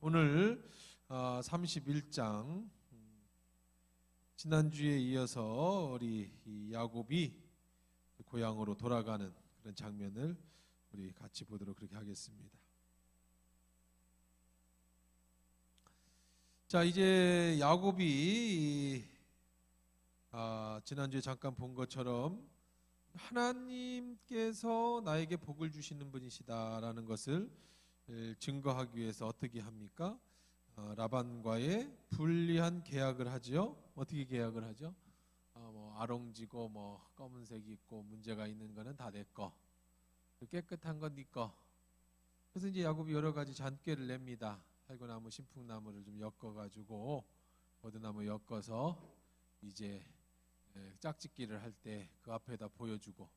오늘 31장 지난주에 이어서 우리 야곱이 고향으로 돌아가는 그런 장면을 우리 같이 보도록 그렇게 하겠습니다. 자, 이제 야곱이 지난주에 잠깐 본 것처럼 하나님께서 나에게 복을 주시는 분이시다라는 것을 증거하기 위해서 어떻게 합니까? 라반과의 불리한 계약을 하죠. 어떻게 계약을 하죠? 아롱지고 검은색이 있고 문제가 있는 거는 다 내 거, 깨끗한 건 네 거. 그래서 이제 야곱이 여러 가지 잔꾀를 냅니다. 살구나무, 신풍나무를 좀 엮어가지고 버드나무 엮어서 이제 짝짓기를 할 때 그 앞에다 보여주고,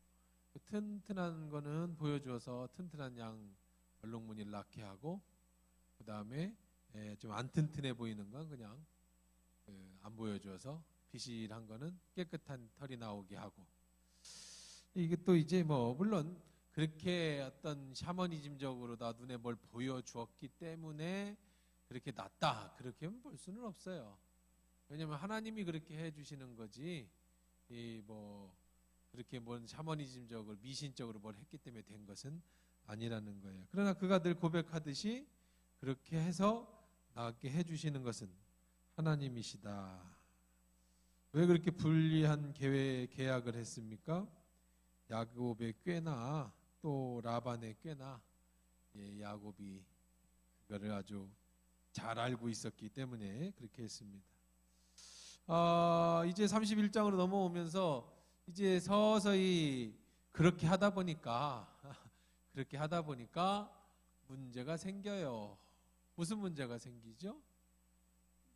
튼튼한 거는 보여줘서 튼튼한 양 얼룩무늬를 낳게 하고, 그 다음에 좀 안 튼튼해 보이는 건 그냥 안 보여줘서 비실한 거는 깨끗한 털이 나오게 하고. 이게 또 이제 물론 그렇게 어떤 샤머니즘적으로 다 눈에 뭘 보여주었기 때문에 그렇게 낫다 그렇게 볼 수는 없어요. 왜냐하면 하나님이 그렇게 해주시는 거지, 그렇게 샤머니즘적으로 미신적으로 뭘 했기 때문에 된 것은 아니라는 거예요. 그러나 그가 늘 고백하듯이 그렇게 해서 낫게 해주시는 것은 하나님이시다. 왜 그렇게 불리한 계약을 했습니까? 야곱의 꾀나 또 라반의 꾀나 야곱이 그거를 아주 잘 알고 있었기 때문에 그렇게 했습니다. 이제 31장으로 넘어오면서 이제 서서히 그렇게 하다 보니까 문제가 생겨요. 무슨 문제가 생기죠?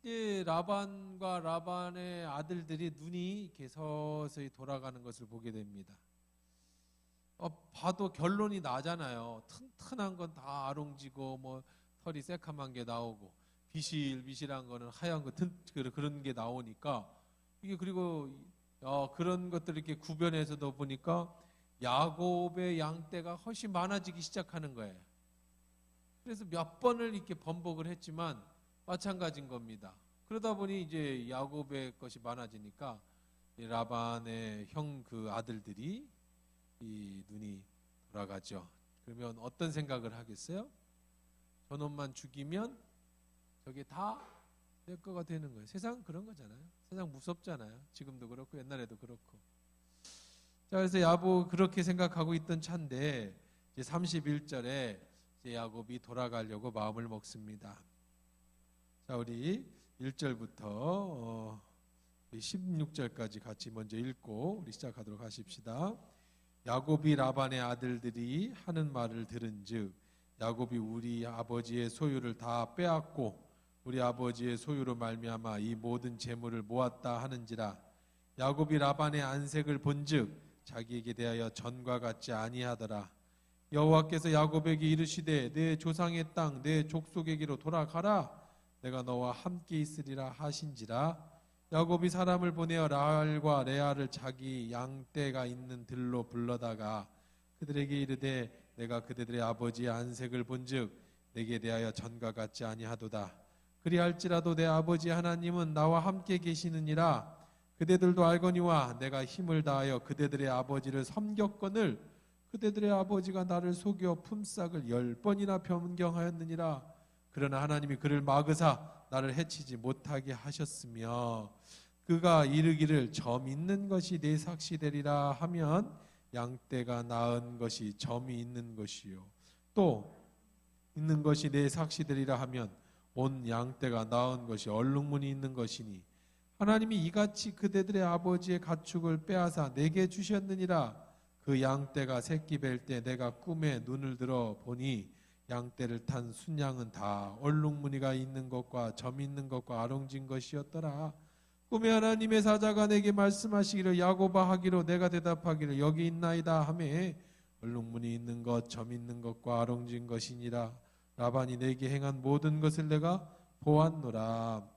이제 라반과 라반의 아들들이 눈이 이렇게 서서히 돌아가는 것을 보게 됩니다. 봐도 결론이 나잖아요. 튼튼한 건 다 아롱지고 털이 새카만 게 나오고, 비실비실한 거는 하얀 거 그런 게 나오니까, 이게 그리고 그런 것들을 이렇게 구변해서도 보니까 야곱의 양떼가 훨씬 많아지기 시작하는 거예요. 그래서 몇 번을 이렇게 번복을 했지만 마찬가지인 겁니다. 그러다 보니 이제 야곱의 것이 많아지니까 라반의 형 그 아들들이 이 눈이 돌아가죠. 그러면 어떤 생각을 하겠어요? 저놈만 죽이면 저게 다 내 거가 되는 거예요. 세상 그런 거잖아요. 세상 무섭잖아요. 지금도 그렇고 옛날에도 그렇고. 자, 그래서 야곱 그렇게 생각하고 있던 차인데 이제 31절에 이제 야곱이 돌아가려고 마음을 먹습니다. 자, 우리 1절부터 16절까지 같이 먼저 읽고 우리 시작하도록 하십시다. 야곱이 라반의 아들들이 하는 말을 들은즉 야곱이 우리 아버지의 소유를 다 빼앗고 우리 아버지의 소유로 말미암아 이 모든 재물을 모았다 하는지라. 야곱이 라반의 안색을 본즉 자기에게 대하여 전과 같지 아니하더라. 여호와께서 야곱에게 이르시되 내 조상의 땅 내 족속에게로 돌아가라. 내가 너와 함께 있으리라 하신지라. 야곱이 사람을 보내어 라헬과 레아를 자기 양떼가 있는 들로 불러다가 그들에게 이르되 내가 그들의 아버지의 안색을 본즉 내게 대하여 전과 같지 아니하도다. 그리할지라도 내 아버지 하나님은 나와 함께 계시느니라. 그대들도 알거니와 내가 힘을 다하여 그대들의 아버지를 섬겼거늘 그대들의 아버지가 나를 속여 품삯을 10번이나 변경하였느니라. 그러나 하나님이 그를 막으사 나를 해치지 못하게 하셨으며 그가 이르기를 점 있는 것이 내 삭시 되리라 하면 양떼가 낳은 것이 점이 있는 것이요 또 있는 것이 내 삭시 되리라 하면 온 양떼가 낳은 것이 얼룩무늬 있는 것이니 하나님이 이같이 그대들의 아버지의 가축을 빼앗아 내게 주셨느니라. 그 양떼가 새끼 뵐 때 내가 꿈에 눈을 들어 보니 양떼를 탄 순양은 다 얼룩무늬가 있는 것과 점 있는 것과 아롱진 것이었더라. 꿈에 하나님의 사자가 내게 말씀하시기를 야곱아 하기로 내가 대답하기를 여기 있나이다 하매 얼룩무늬 있는 것 점 있는 것과 아롱진 것이니라. 라반이 내게 행한 모든 것을 내가 보았노라.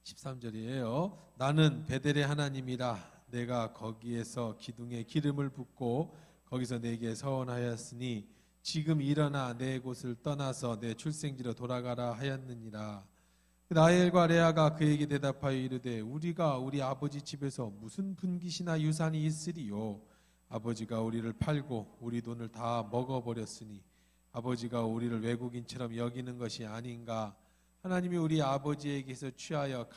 13절이에요. 나는 베델의 하나님이라. 내가 거기에서 기둥에 기름을 붓고 거기서 내게 서원하였으니 지금 일어나 내 곳을 떠나서 내 출생지로 돌아가라 하였느니라. 라헬과 레아가 그에게 대답하여 이르되 우리가 우리 아버지 집에서 무슨 분깃이나 유산이 있으리요. 아버지가 우리를 팔고 우리 돈을 다 먹어버렸으니 아버지가 우리를 외국인처럼 여기는 것이 아닌가. 하나님이 우리 아버지에게서 취하여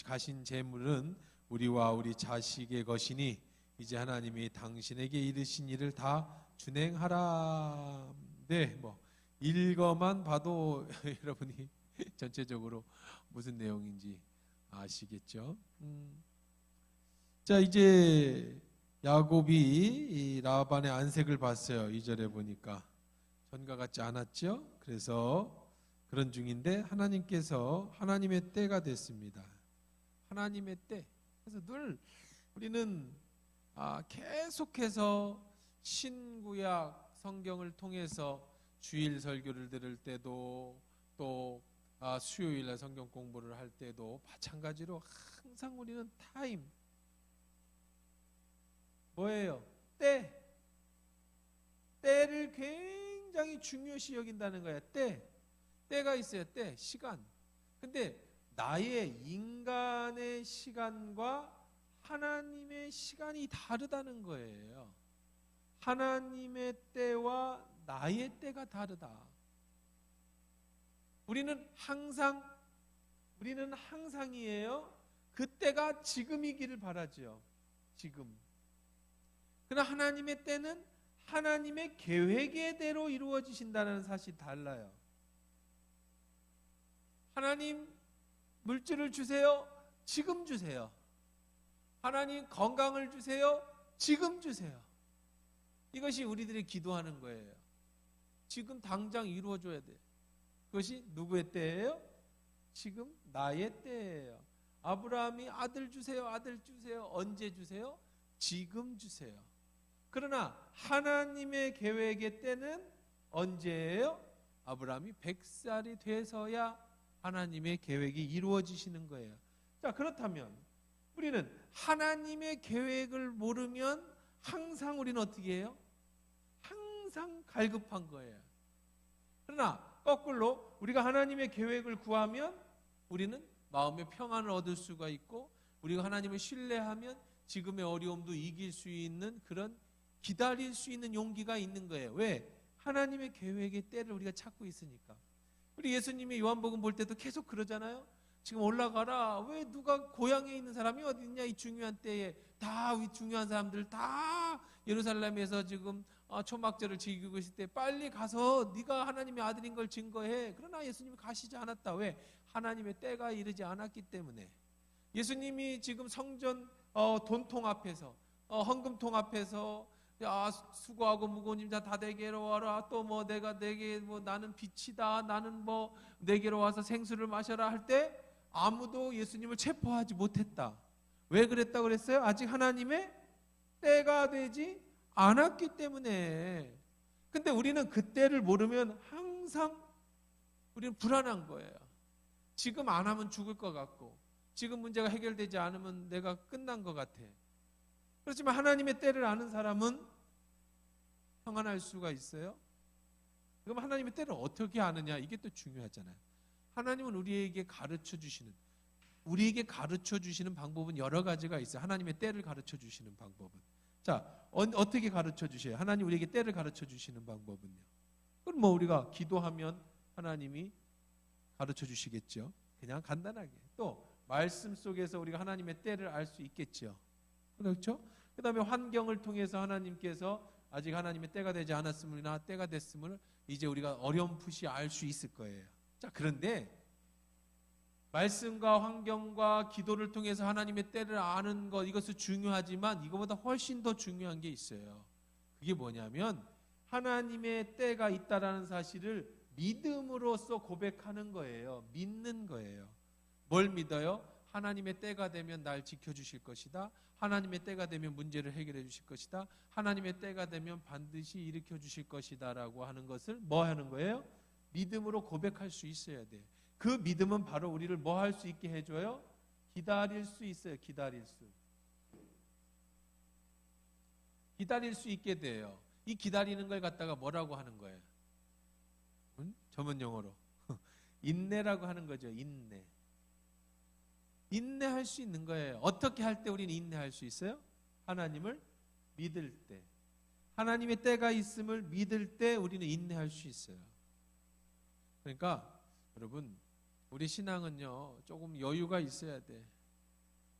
가신 재물은 우리와 우리 자식의 것이니 이제 하나님이 당신에게 이르신 일을 다 준행하라. 네, 뭐 읽어만 봐도 여러분이 전체적으로 무슨 내용인지 아시겠죠? 자, 이제 야곱이 이 라반의 안색을 봤어요. 2절에 보니까 전과 같지 않았죠? 그래서 그런 중인데 하나님께서 하나님의 때가 됐습니다. 하나님의 때. 그래서 늘 우리는 계속해서 신구약 성경을 통해서 주일 설교를 들을 때도 또 수요일날 성경 공부를 할 때도 마찬가지로 항상 우리는 타임, 뭐예요? 때를 굉장히 중요시 여긴다는 거야. 때가 있어요. 시간. 근데 나의 인간의 시간과 하나님의 시간이 다르다는 거예요. 하나님의 때와 나의 때가 다르다. 우리는 항상이에요. 그때가 지금이기를 바라죠. 지금. 그러나 하나님의 때는 하나님의 계획대로 이루어지신다는 사실이 달라요. 하나님 물질을 주세요. 지금 주세요. 하나님 건강을 주세요. 지금 주세요. 이것이 우리들이 기도하는 거예요. 지금 당장 이루어져야 돼. 그것이 누구의 때예요? 지금 나의 때예요. 아브라함이 아들 주세요. 아들 주세요. 언제 주세요? 지금 주세요. 그러나 하나님의 계획의 때는 언제예요? 아브라함이 100살이 돼서야 하나님의 계획이 이루어지시는 거예요. 자, 그렇다면 우리는 하나님의 계획을 모르면 항상 우리는 어떻게 해요? 항상 갈급한 거예요. 그러나 거꾸로 우리가 하나님의 계획을 구하면 우리는 마음의 평안을 얻을 수가 있고 우리가 하나님을 신뢰하면 지금의 어려움도 이길 수 있는 그런 기다릴 수 있는 용기가 있는 거예요. 왜? 하나님의 계획의 때를 우리가 찾고 있으니까. 우리 예수님이 요한복음 볼 때도 계속 그러잖아요. 지금 올라가라. 왜 누가 고향에 있는 사람이 어디 있냐? 이 중요한 때에 다 이 중요한 사람들 다 예루살렘에서 지금 초막절을 지키고 있을 때 빨리 가서 네가 하나님의 아들인 걸 증거해. 그러나 예수님이 가시지 않았다. 왜? 하나님의 때가 이르지 않았기 때문에. 예수님이 지금 성전 돈통 앞에서 헌금통 앞에서 야 수고하고 무거운 짐 다 내게로 와라. 또 뭐 내게 나는 빛이다. 나는 뭐 내게로 와서 생수를 마셔라 할 때 아무도 예수님을 체포하지 못했다. 왜 그랬다고 그랬어요? 아직 하나님의 때가 되지 않았기 때문에. 근데 우리는 그 때를 모르면 항상 우리는 불안한 거예요. 지금 안 하면 죽을 것 같고 지금 문제가 해결되지 않으면 내가 끝난 것 같아. 그렇지만 하나님의 때를 아는 사람은 평안할 수가 있어요. 그럼 하나님의 때를 어떻게 아느냐? 이게 또 중요하잖아요. 하나님은 우리에게 가르쳐 주시는 방법은 여러 가지가 있어요. 하나님의 때를 가르쳐 주시는 방법은. 자, 어떻게 가르쳐 주셔요? 하나님 우리에게 때를 가르쳐 주시는 방법은요. 그럼 뭐 우리가 기도하면 하나님이 가르쳐 주시겠죠. 그냥 간단하게. 또 말씀 속에서 우리가 하나님의 때를 알 수 있겠죠. 그렇죠? 그 다음에 환경을 통해서 하나님께서 아직 하나님의 때가 되지 않았음이나 때가 됐음을 이제 우리가 어렴풋이 알 수 있을 거예요. 자, 그런데 말씀과 환경과 기도를 통해서 하나님의 때를 아는 것, 이것은 중요하지만 이거보다 훨씬 더 중요한 게 있어요. 그게 뭐냐면 하나님의 때가 있다라는 사실을 믿음으로써 고백하는 거예요. 믿는 거예요. 뭘 믿어요? 하나님의 때가 되면 날 지켜주실 것이다. 하나님의 때가 되면 문제를 해결해 주실 것이다. 하나님의 때가 되면 반드시 일으켜 주실 것이다 라고 하는 것을 뭐 하는 거예요? 믿음으로 고백할 수 있어야 돼. 그 믿음은 바로 우리를 뭐 할 수 있게 해줘요? 기다릴 수 있어요. 기다릴 수 있게 돼요. 이 기다리는 걸 갖다가 뭐라고 하는 거예요? 전문 용어로 인내라고 하는 거죠. 인내. 인내할 수 있는 거예요. 어떻게 할 때 우리는 인내할 수 있어요? 하나님을 믿을 때. 하나님의 때가 있음을 믿을 때 우리는 인내할 수 있어요. 그러니까 여러분, 우리 신앙은요, 조금 여유가 있어야 돼.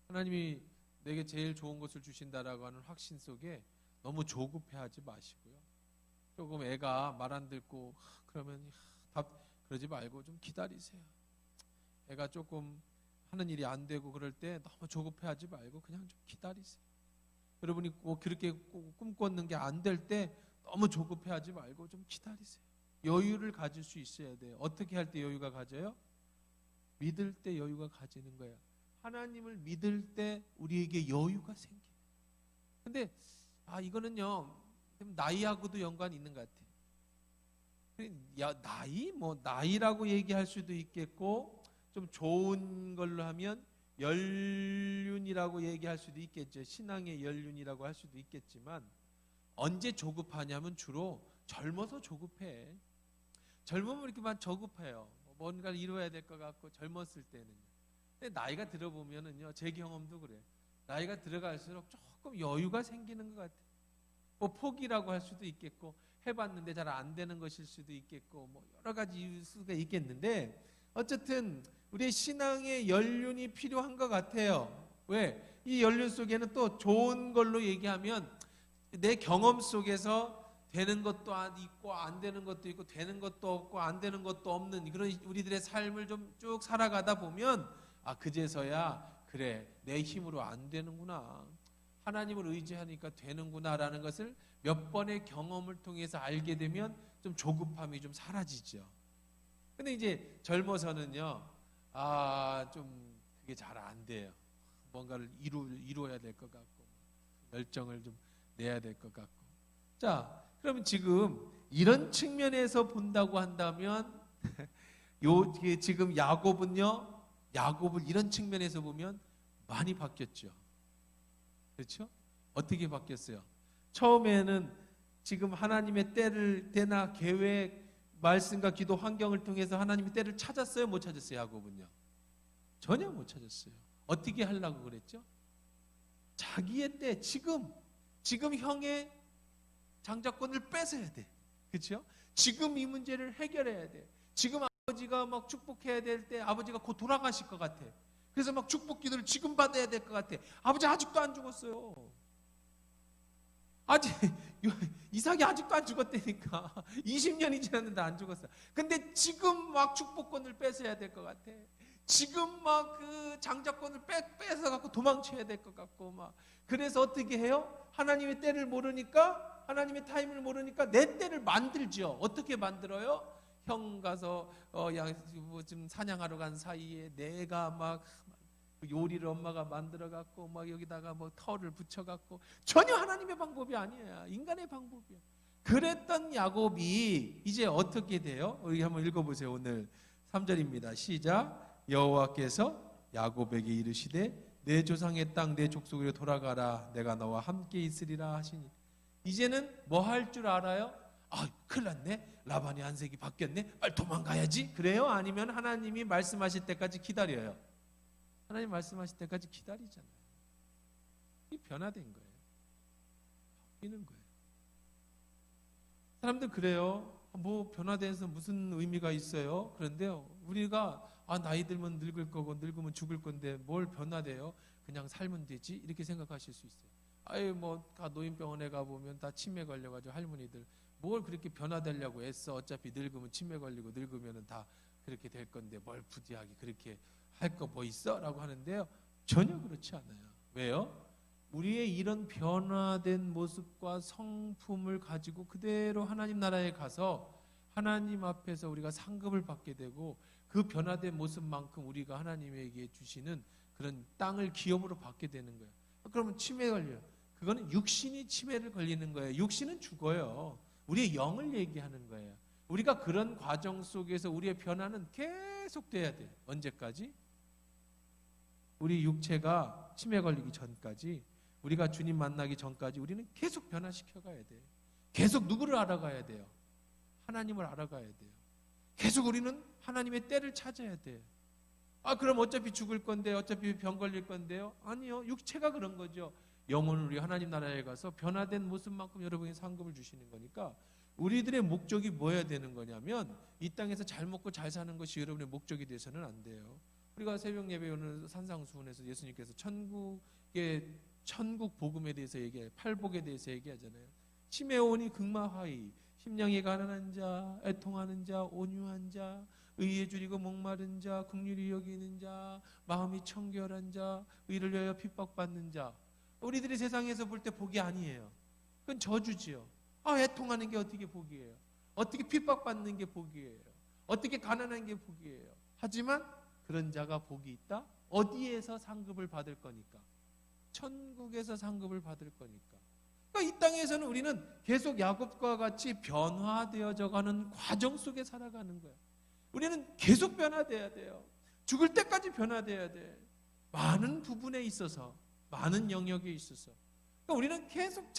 하나님이 내게 제일 좋은 것을 주신다라고 하는 확신 속에 너무 조급해하지 마시고요. 조금 애가 말 안 듣고 그러면 그러지 말고 좀 기다리세요. 애가 조금 하는 일이 안 되고 그럴 때 너무 조급해하지 말고 그냥 좀 기다리세요. 여러분이 꼭 그렇게 꿈꿨는 게 안 될 때 너무 조급해하지 말고 좀 기다리세요. 여유를 가질 수 있어야 돼요. 어떻게 할 때 여유가 가져요? 믿을 때 여유가 가지는 거예요. 하나님을 믿을 때 우리에게 여유가 생겨요. 근데 이거는요, 나이하고도 연관이 있는 것 같아요. 나이라고 얘기할 수도 있겠고, 좀 좋은 걸로 하면 연륜이라고 얘기할 수도 있겠죠. 신앙의 연륜이라고 할 수도 있겠지만, 언제 조급하냐면 주로 젊어서 조급해. 젊으면 이렇게만 조급해요. 뭔가를 이루어야 될 것 같고 젊었을 때는. 근데 나이가 들어보면은요, 제 경험도 그래요. 나이가 들어갈수록 조금 여유가 생기는 것 같아요. 뭐 포기라고 할 수도 있겠고, 해봤는데 잘 안 되는 것일 수도 있겠고, 뭐 여러 가지 이유일 수가 있겠는데, 어쨌든 우리의 신앙의 연륜이 필요한 것 같아요. 왜? 이 연륜 속에는 또 좋은 걸로 얘기하면 내 경험 속에서 되는 것도 있고 안 되는 것도 있고, 되는 것도 없고 안 되는 것도 없는 그런 우리들의 삶을 좀 쭉 살아가다 보면 그제서야 그래, 내 힘으로 안 되는구나, 하나님을 의지하니까 되는구나라는 것을 몇 번의 경험을 통해서 알게 되면 좀 조급함이 좀 사라지죠. 근데 이제 젊어서는요, 좀 그게 잘 안 돼요. 뭔가를 이루어야 될 것 같고, 열정을 좀 내야 될 것 같고. 자, 그러면 지금 이런 측면에서 본다고 한다면 지금 야곱을 이런 측면에서 보면 많이 바뀌었죠. 그렇죠? 어떻게 바뀌었어요? 처음에는 지금 하나님의 때나 계획, 말씀과 기도 환경을 통해서 하나님의 때를 찾았어요? 못 찾았어요? 야곱은요? 전혀 못 찾았어요. 어떻게 하려고 그랬죠? 자기의 때, 지금 형의 장자권을 뺏어야 돼. 그렇죠? 지금 이 문제를 해결해야 돼. 지금 아버지가 막 축복해야 될 때 아버지가 곧 돌아가실 것 같아. 그래서 막 축복 기도를 지금 받아야 될 것 같아. 아버지 아직도 안 죽었어요. 이삭이 아직도 안 죽었다니까. 20년이 지났는데 안 죽었어. 근데 지금 막 축복권을 뺏어야 될 것 같아. 지금 막 그 장자권을 뺏어갖고 도망쳐야 될 것 같고 막. 그래서 어떻게 해요? 하나님의 때를 모르니까, 하나님의 타임을 모르니까 내 때를 만들죠. 어떻게 만들어요? 형 가서 좀 사냥하러 간 사이에 내가 막 요리를 엄마가 만들어갖고 막 여기다가 뭐 털을 붙여갖고, 전혀 하나님의 방법이 아니에요. 인간의 방법이에요. 그랬던 야곱이 이제 어떻게 돼요? 우리 한번 읽어보세요. 오늘 3절입니다. 시작. 여호와께서 야곱에게 이르시되 내 조상의 땅 내 족속으로 돌아가라, 내가 너와 함께 있으리라 하시니. 이제는 뭐 할 줄 알아요? 큰일 났네, 라반의 안색이 바뀌었네, 빨리 도망가야지. 그래요? 아니면 하나님이 말씀하실 때까지 기다려요? 하나님 말씀하실 때까지 기다리잖아요. 이 변화된 거예요. 바뀌는 거예요. 사람들 그래요. 뭐 변화돼서 무슨 의미가 있어요? 그런데요, 우리가 나이 들면 늙을 거고 늙으면 죽을 건데 뭘 변화돼요? 그냥 살면 되지, 이렇게 생각하실 수 있어요. 노인병원에 가보면 다 치매 걸려가지고 할머니들 뭘 그렇게 변화되려고 애써. 어차피 늙으면 치매 걸리고 늙으면 다 그렇게 될 건데 뭘 부디하게 그렇게 할 거 뭐 있어? 라고 하는데요, 전혀 그렇지 않아요. 왜요? 우리의 이런 변화된 모습과 성품을 가지고 그대로 하나님 나라에 가서 하나님 앞에서 우리가 상급을 받게 되고, 그 변화된 모습만큼 우리가 하나님에게 주시는 그런 땅을 기업으로 받게 되는 거예요. 그러면 치매 걸려요. 그거는 육신이 치매를 걸리는 거예요. 육신은 죽어요. 우리의 영을 얘기하는 거예요. 우리가 그런 과정 속에서 우리의 변화는 계속 돼야 돼요. 언제까지? 우리 육체가 치매 걸리기 전까지, 우리가 주님 만나기 전까지 우리는 계속 변화시켜 가야 돼요. 계속 누구를 알아가야 돼요? 하나님을 알아가야 돼요. 계속 우리는 하나님의 때를 찾아야 돼요. 그럼 어차피 죽을 건데, 어차피 병 걸릴 건데요? 아니요. 육체가 그런 거죠. 영혼은 우리 하나님 나라에 가서 변화된 모습만큼 여러분이 상급을 주시는 거니까 우리들의 목적이 뭐여야 되는 거냐면 이 땅에서 잘 먹고 잘 사는 것이 여러분의 목적이 돼서는 안 돼요. 우리가 새벽 예배 오늘 산상수훈에서 예수님께서 천국 복음에 대해서 얘기해요. 팔복에 대해서 얘기하잖아요. 시메온이 극마하이, 심령이 가난한 자, 애통하는 자, 온유한 자, 의에 줄이고 목마른 자, 긍휼히 여기는 자, 마음이 청결한 자, 의를 위하여 핍박받는 자. 우리들이 세상에서 볼 때 복이 아니에요. 그건 저주지요. 애통하는 게 어떻게 복이에요? 어떻게 핍박받는 게 복이에요? 어떻게 가난한 게 복이에요? 하지만 그런 자가 복이 있다? 어디에서 상급을 받을 거니까? 천국에서 상급을 받을 거니까. 그러니까 이 땅에서는 우리는 계속 야곱과 같이 변화되어져 가는 과정 속에 살아가는 거예요. 우리는 계속 변화돼야 돼요. 죽을 때까지 변화돼야 돼. 많은 부분에 있어서, 많은 영역에 있어서. 그러니까 우리는 계속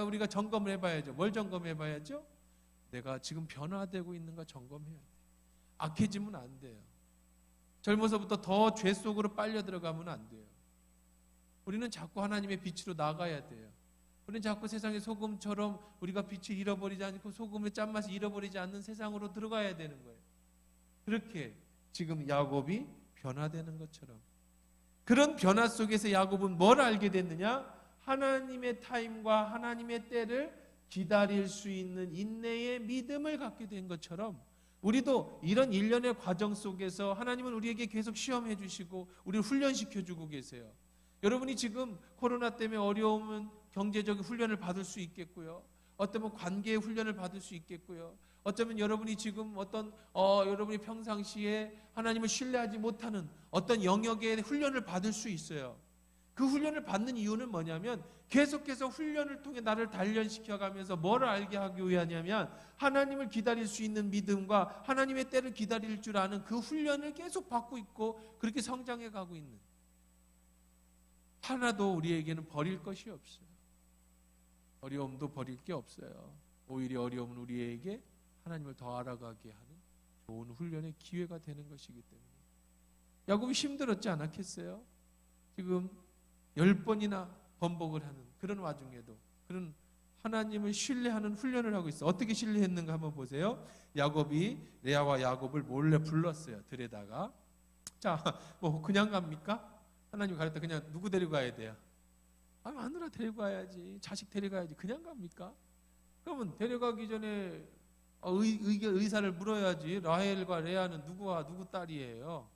우리가 점검을 해봐야죠. 뭘 점검해봐야죠? 내가 지금 변화되고 있는가 점검해야 돼. 악해지면 안 돼요. 젊어서부터 더 죄 속으로 빨려 들어가면 안 돼요. 우리는 자꾸 하나님의 빛으로 나가야 돼요. 우리는 자꾸 세상의 소금처럼 우리가 빛을 잃어버리지 않고 소금의 짠맛을 잃어버리지 않는 세상으로 들어가야 되는 거예요. 그렇게 지금 야곱이 변화되는 것처럼. 그런 변화 속에서 야곱은 뭘 알게 됐느냐? 하나님의 타임과 하나님의 때를 기다릴 수 있는 인내의 믿음을 갖게 된 것처럼 우리도 이런 일련의 과정 속에서 하나님은 우리에게 계속 시험해 주시고 우리를 훈련시켜 주고 계세요. 여러분이 지금 코로나 때문에 어려우면 경제적인 훈련을 받을 수 있겠고요. 어쩌면 관계의 훈련을 받을 수 있겠고요. 어쩌면 여러분이 지금 여러분이 평상시에 하나님을 신뢰하지 못하는 어떤 영역의 훈련을 받을 수 있어요. 그 훈련을 받는 이유는 뭐냐면 계속해서 훈련을 통해 나를 단련시켜가면서 뭐를 알게 하기 위하냐면 하나님을 기다릴 수 있는 믿음과 하나님의 때를 기다릴 줄 아는 그 훈련을 계속 받고 있고 그렇게 성장해 가고 있는, 하나도 우리에게는 버릴 것이 없어요. 어려움도 버릴 게 없어요. 오히려 어려움은 우리에게 하나님을 더 알아가게 하는 좋은 훈련의 기회가 되는 것이기 때문에. 야곱이 힘들었지 않았겠어요? 지금 10번이나 번복을 하는 그런 와중에도 그런 하나님을 신뢰하는 훈련을 하고 있어요. 어떻게 신뢰했는가 한번 보세요. 야곱이 레아와 야곱을 몰래 불렀어요. 들에다가. 자, 뭐 그냥 갑니까? 하나님 가르쳐 그냥 누구 데리고 가야 돼요? 마누라 데리고 가야지. 자식 데려가야지. 그냥 갑니까? 그러면 데려가기 전에 의사를 물어야지. 라헬과 레아는 누구 딸이에요?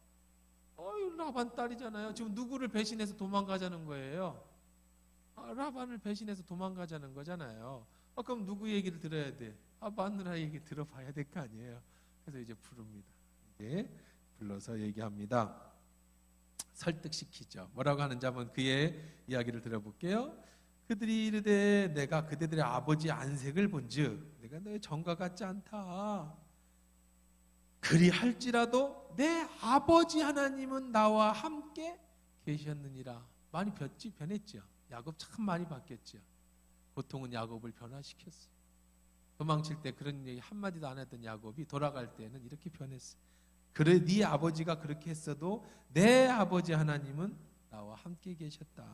라반 딸이잖아요. 지금 누구를 배신해서 도망가자는 거예요? 라반을 배신해서 도망가자는 거잖아요. 그럼 누구 얘기를 들어야 돼? 마누라 얘기 들어봐야 될 거 아니에요. 그래서 이제 부릅니다. 이제 불러서 얘기합니다. 설득시키죠. 뭐라고 하는지 한번 그의 이야기를 들어볼게요. 그들이 이르되 내가 그대들의 아버지 안색을 본즉 내가 너의 정과 같지 않다. 그리할지라도 내 아버지 하나님은 나와 함께 계셨느니라. 많이 변했죠. 야곱 참 많이 바뀌었죠. 보통은 야곱을 변화시켰어요. 도망칠 때 그런 얘기 한마디도 안 했던 야곱이 돌아갈 때는 이렇게 변했어요. 그래 네 아버지가 그렇게 했어도 내 아버지 하나님은 나와 함께 계셨다.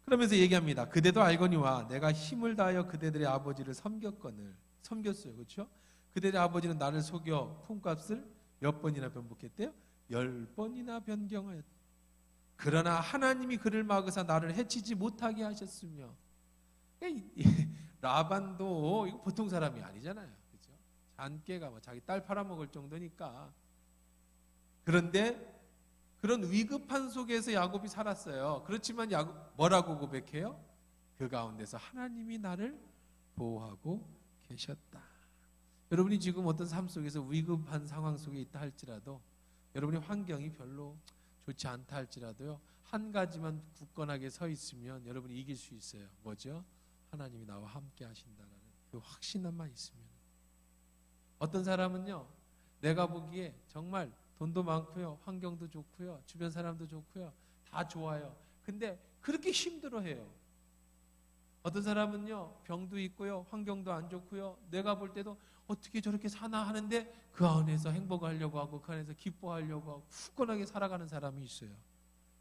그러면서 얘기합니다. 그대도 알거니와 내가 힘을 다하여 그대들의 아버지를 섬겼어요. 그렇죠? 그대들의 아버지는 나를 속여 콩값을 몇 번이나 변복했대요? 10번이나 변경하였다. 그러나 하나님이 그를 막으사 나를 해치지 못하게 하셨으며. 라반도 이거 보통 사람이 아니잖아요. 그렇죠? 잔깨가 자기 딸 팔아먹을 정도니까. 그런데 그런 위급한 속에서 야곱이 살았어요. 그렇지만 야곱 뭐라고 고백해요? 그 가운데서 하나님이 나를 보호하고 계셨다. 여러분이 지금 어떤 삶 속에서 위급한 상황 속에 있다 할지라도, 여러분의 환경이 별로 좋지 않다 할지라도요, 한 가지만 굳건하게 서 있으면 여러분이 이길 수 있어요. 뭐죠? 하나님이 나와 함께 하신다는 그 확신만 있으면. 어떤 사람은요, 내가 보기에 정말 돈도 많고요, 환경도 좋고요, 주변 사람도 좋고요, 다 좋아요. 근데 그렇게 힘들어해요. 어떤 사람은요, 병도 있고요, 환경도 안 좋고요, 내가 볼 때도 어떻게 저렇게 사나 하는데 그 안에서 행복하려고 하고 그 안에서 기뻐하려고 하고 굳건하게 살아가는 사람이 있어요.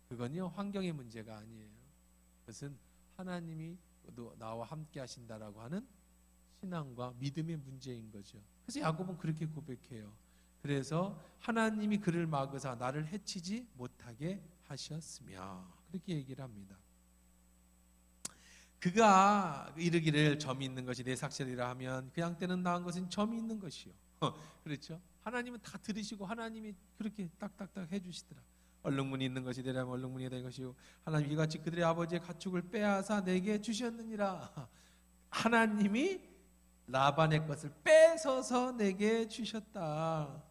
그건요, 환경의 문제가 아니에요. 그것은 하나님이 나와 함께 하신다라고 하는 신앙과 믿음의 문제인 거죠. 그래서 야곱은 그렇게 고백해요. 그래서 하나님이 그를 막으사 나를 해치지 못하게 하셨으며, 그렇게 얘기를 합니다. 그가 이르기를 점이 있는 것이 내 삭슬이라 하면 그 양떼는 나은 것은 점이 있는 것이요. 그렇죠? 하나님은 다 들으시고 하나님이 그렇게 딱딱딱 해주시더라. 얼룩무늬 있는 것이 되려면 얼룩무늬가 될 것이요, 하나님 이같이 그들의 아버지의 가축을 빼앗아 내게 주셨느니라. 하나님이 라반의 것을 뺏어서 내게 주셨다.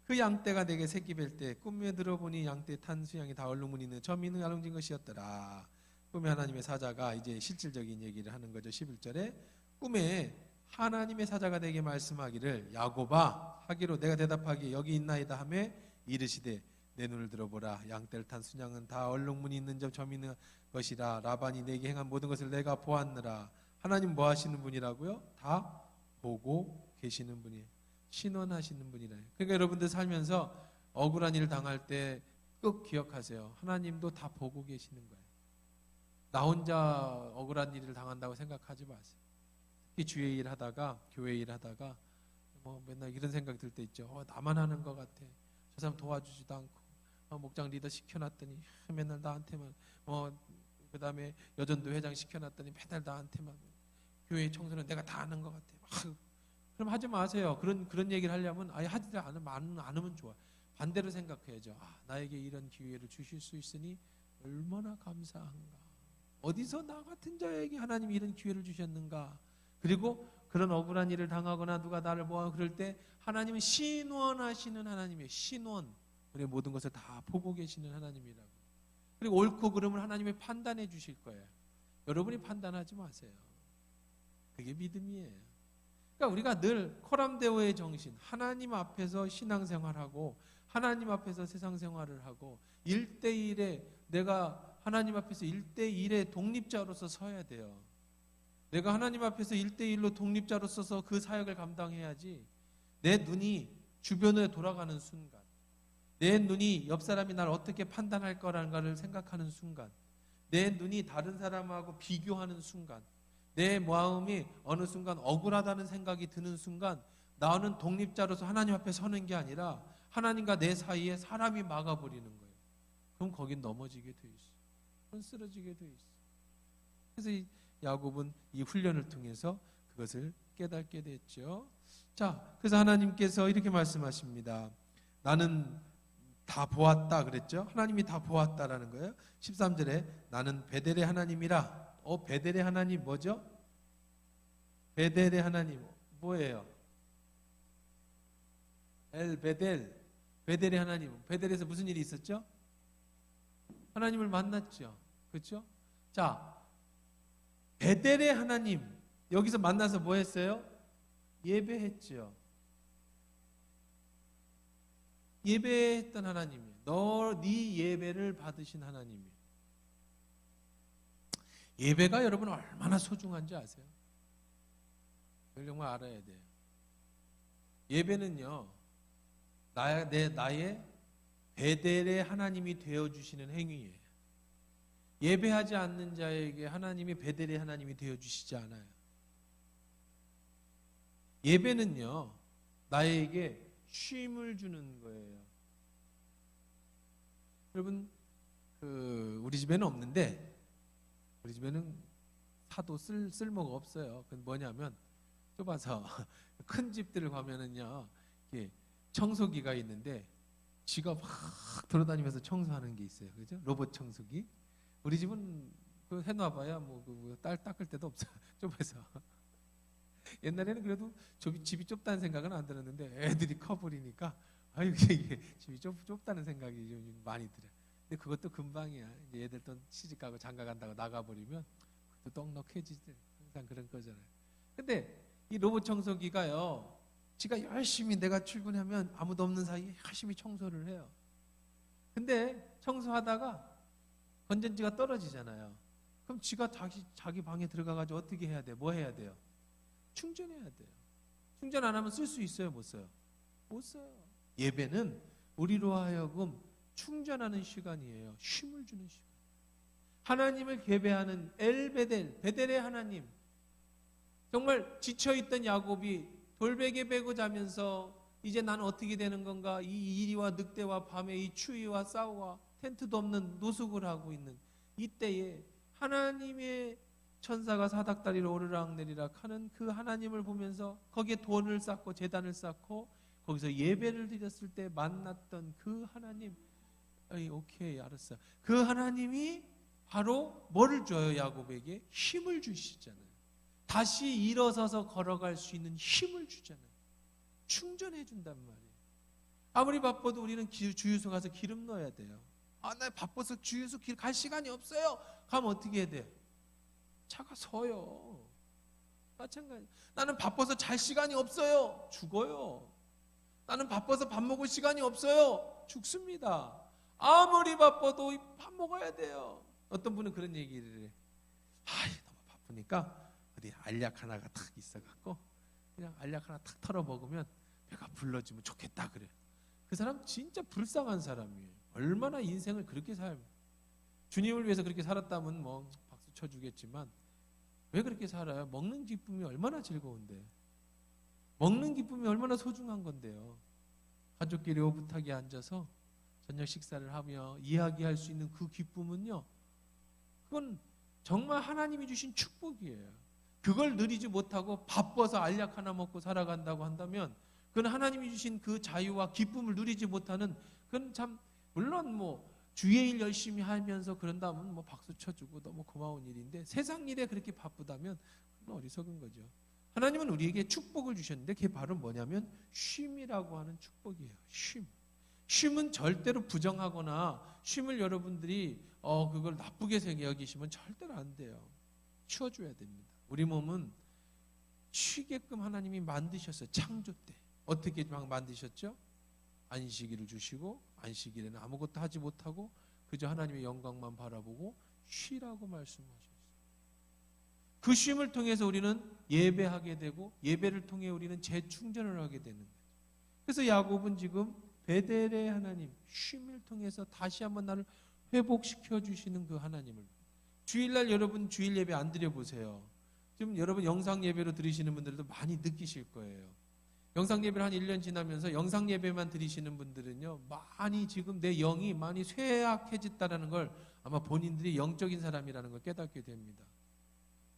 그 양떼가 내게 새끼 뵐 때 꿈에 들어보니 양떼 탄 수양이 다 얼룩무늬 있는 점이 있는 알롱진 것이었더라. 꿈에 하나님의 사자가, 이제 실질적인 얘기를 하는 거죠. 11절에 꿈에 하나님의 사자가 내게 말씀하기를 야곱아 하기로 내가 대답하기에 여기 있나이다 하매 이르시되 내 눈을 들어보라. 양떼를 탄 순양은 다 얼룩무늬 있는 점이 있는 것이라. 라반이 내게 행한 모든 것을 내가 보았느라. 하나님 뭐 하시는 분이라고요? 다 보고 계시는 분이에요. 신원하시는 분이라. 그러니까 여러분들 살면서 억울한 일을 당할 때 꼭 기억하세요. 하나님도 다 보고 계시는 거예요. 나 혼자 억울한 일을 당한다고 생각하지 마세요. 특히 주의 일 하다가, 교회 일 하다가 뭐 맨날 이런 생각 들 때 있죠. 나만 하는 것 같아. 저 사람 도와주지도 않고, 목장 리더 시켜놨더니 맨날 나한테만, 그 다음에 여전도 회장 시켜놨더니 맨날 나한테만, 교회 청소는 내가 다 하는 것 같아. 그럼 하지 마세요. 그런 얘기를 하려면 아예 하지 않으면 좋아. 반대로 생각해야죠. 나에게 이런 기회를 주실 수 있으니 얼마나 감사한가. 어디서 나 같은 자에게 하나님이 이런 기회를 주셨는가. 그리고 그런 억울한 일을 당하거나 누가 나를 그럴 때 하나님은 신원하시는 하나님이에요. 신원. 우리의 모든 것을 다 보고 계시는 하나님이라고. 그리고 옳고 그름을 하나님이 판단해 주실 거예요. 여러분이 판단하지 마세요. 그게 믿음이에요. 그러니까 우리가 늘 코람데오의 정신, 하나님 앞에서 신앙생활하고 하나님 앞에서 세상생활을 하고 1대1에 내가 하나님 앞에서 1대1의 독립자로서 서야 돼요. 내가 하나님 앞에서 1대1로 독립자로 서서 그 사역을 감당해야지. 내 눈이 주변에 돌아가는 순간, 내 눈이 옆 사람이 날 어떻게 판단할 거라는 것을 생각하는 순간, 내 눈이 다른 사람하고 비교하는 순간, 내 마음이 어느 순간 억울하다는 생각이 드는 순간 나는 독립자로서 하나님 앞에 서는 게 아니라 하나님과 내 사이에 사람이 막아버리는 거예요. 그럼 거긴 넘어지게 돼 있어. 그럼 쓰러지게 돼 있어. 그래서 이 야곱은 이 훈련을 통해서 그것을 깨닫게 됐죠. 자, 그래서 하나님께서 이렇게 말씀하십니다. 나는 다 보았다 그랬죠. 하나님이 다 보았다라는 거예요. 13절에 나는 베델의 하나님이라. 베델의 하나님 뭐죠? 베델의 하나님 뭐예요? 베델. 베델의 하나님. 베델에서 무슨 일이 있었죠? 하나님을 만났죠. 그렇죠? 자, 베델의 하나님 여기서 만나서 뭐 했어요? 예배했죠. 예배했던 하나님이에요. 네 예배를 받으신 하나님이에요. 예배가 여러분 얼마나 소중한지 아세요? 그걸 정말 알아야 돼요. 예배는요, 나의 베델의 하나님이 되어주시는 행위예요. 예배하지 않는 자에게 하나님이 베델의 하나님이 되어주시지 않아요. 예배는요, 나에게 쉼을 주는 거예요. 여러분, 우리 집에는 없는데, 우리 집에는 사도 쓸모가 없어요. 그건 뭐냐면, 좁아서 큰 집들을 가면은요, 청소기가 있는데, 쥐가 막 돌아다니면서 청소하는 게 있어요. 그죠? 로봇 청소기. 우리 집은 해놔봐야 딸 닦을 데도 없어요. 좁아서. 옛날에는 그래도 집이 좁다는 생각은 안 들었는데 애들이 커버리니까 이게 집이 좁다는 생각이 좀 많이 들어요. 근데 그것도 금방이야. 이제 애들 또 시집가고 장가간다고 나가버리면 또 떡넉해지지. 항상 그런 거잖아요. 근데 이 로봇 청소기가요, 지가 열심히 내가 출근하면 아무도 없는 사이에 열심히 청소를 해요. 근데 청소하다가 건전지가 떨어지잖아요. 그럼 지가 자기 방에 들어가가지고 어떻게 해야 돼? 뭐 해야 돼요? 충전해야 돼요. 충전 안 하면 쓸 수 있어요? 못 써요? 못 써요. 예배는 우리로 하여금 충전하는 시간이에요. 쉼을 주는 시간. 하나님을 예배하는 베델의 하나님. 정말 지쳐있던 야곱이 돌베개 베고 자면서 이제 나는 어떻게 되는 건가? 이 이리와 늑대와 밤에 이 추위와 싸우와 텐트도 없는 노숙을 하고 있는 이때에 하나님의 천사가 사닥다리로 오르락내리락 하는 그 하나님을 보면서 거기에 돈을 쌓고 제단을 쌓고 거기서 예배를 드렸을 때 만났던 그 하나님. 오케이, 알았어. 그 하나님이 바로 뭐를 줘요? 야곱에게 힘을 주시잖아요. 다시 일어서서 걸어갈 수 있는 힘을 주잖아요. 충전해 준단 말이에요. 아무리 바빠도 우리는 주유소 가서 기름 넣어야 돼요. 나 바빠서 주유소 갈 시간이 없어요. 가면 어떻게 해야 돼요? 차가 서요. 마찬가지. 나는 바빠서 잘 시간이 없어요. 죽어요. 나는 바빠서 밥 먹을 시간이 없어요. 죽습니다. 아무리 바빠도 밥 먹어야 돼요. 어떤 분은 그런 얘기를 해. 너무 바쁘니까 어디 알약 하나가 탁 있어갖고 그냥 알약 하나 탁 털어 먹으면 배가 불러지면 좋겠다 그래. 그 사람 진짜 불쌍한 사람이에요. 얼마나 인생을 그렇게 주님을 위해서 그렇게 살았다면 뭐 박수 쳐주겠지만 왜 그렇게 살아요? 먹는 기쁨이 얼마나 즐거운데, 먹는 기쁨이 얼마나 소중한 건데요. 가족끼리 오붓하게 앉아서 저녁 식사를 하며 이야기할 수 있는 그 기쁨은요, 그건 정말 하나님이 주신 축복이에요. 그걸 누리지 못하고 바빠서 알약 하나 먹고 살아간다고 한다면 그건 하나님이 주신 그 자유와 기쁨을 누리지 못하는, 그건 참 물론 뭐 주의 일 열심히 하면서 그런다면 뭐 박수 쳐주고 너무 고마운 일인데, 세상 일에 그렇게 바쁘다면 그건 어리석은 거죠. 하나님은 우리에게 축복을 주셨는데 그게 바로 뭐냐면 쉼이라고 하는 축복이에요. 쉼은 절대로 부정하거나 쉼을 여러분들이 그걸 나쁘게 여기시면 절대로 안 돼요. 쉬어줘야 됩니다. 우리 몸은 쉬게끔 하나님이 만드셨어요. 창조 때. 어떻게 만드셨죠? 안식일을 주시고 안식일에는 아무것도 하지 못하고 그저 하나님의 영광만 바라보고 쉬라고 말씀하셨어요. 그 쉼을 통해서 우리는 예배하게 되고 예배를 통해 우리는 재충전을 하게 되는 거예요. 그래서 야곱은 지금 베델의 하나님, 쉼을 통해서 다시 한번 나를 회복시켜 주시는 그 하나님을, 주일날 여러분 주일 예배 안 드려보세요. 지금 여러분 영상 예배로 드리시는 분들도 많이 느끼실 거예요. 영상 예배를 한 1년 지나면서 영상 예배만 드리시는 분들은요, 많이 지금 내 영이 많이 쇠약해졌다는 걸 아마 본인들이 영적인 사람이라는 걸 깨닫게 됩니다.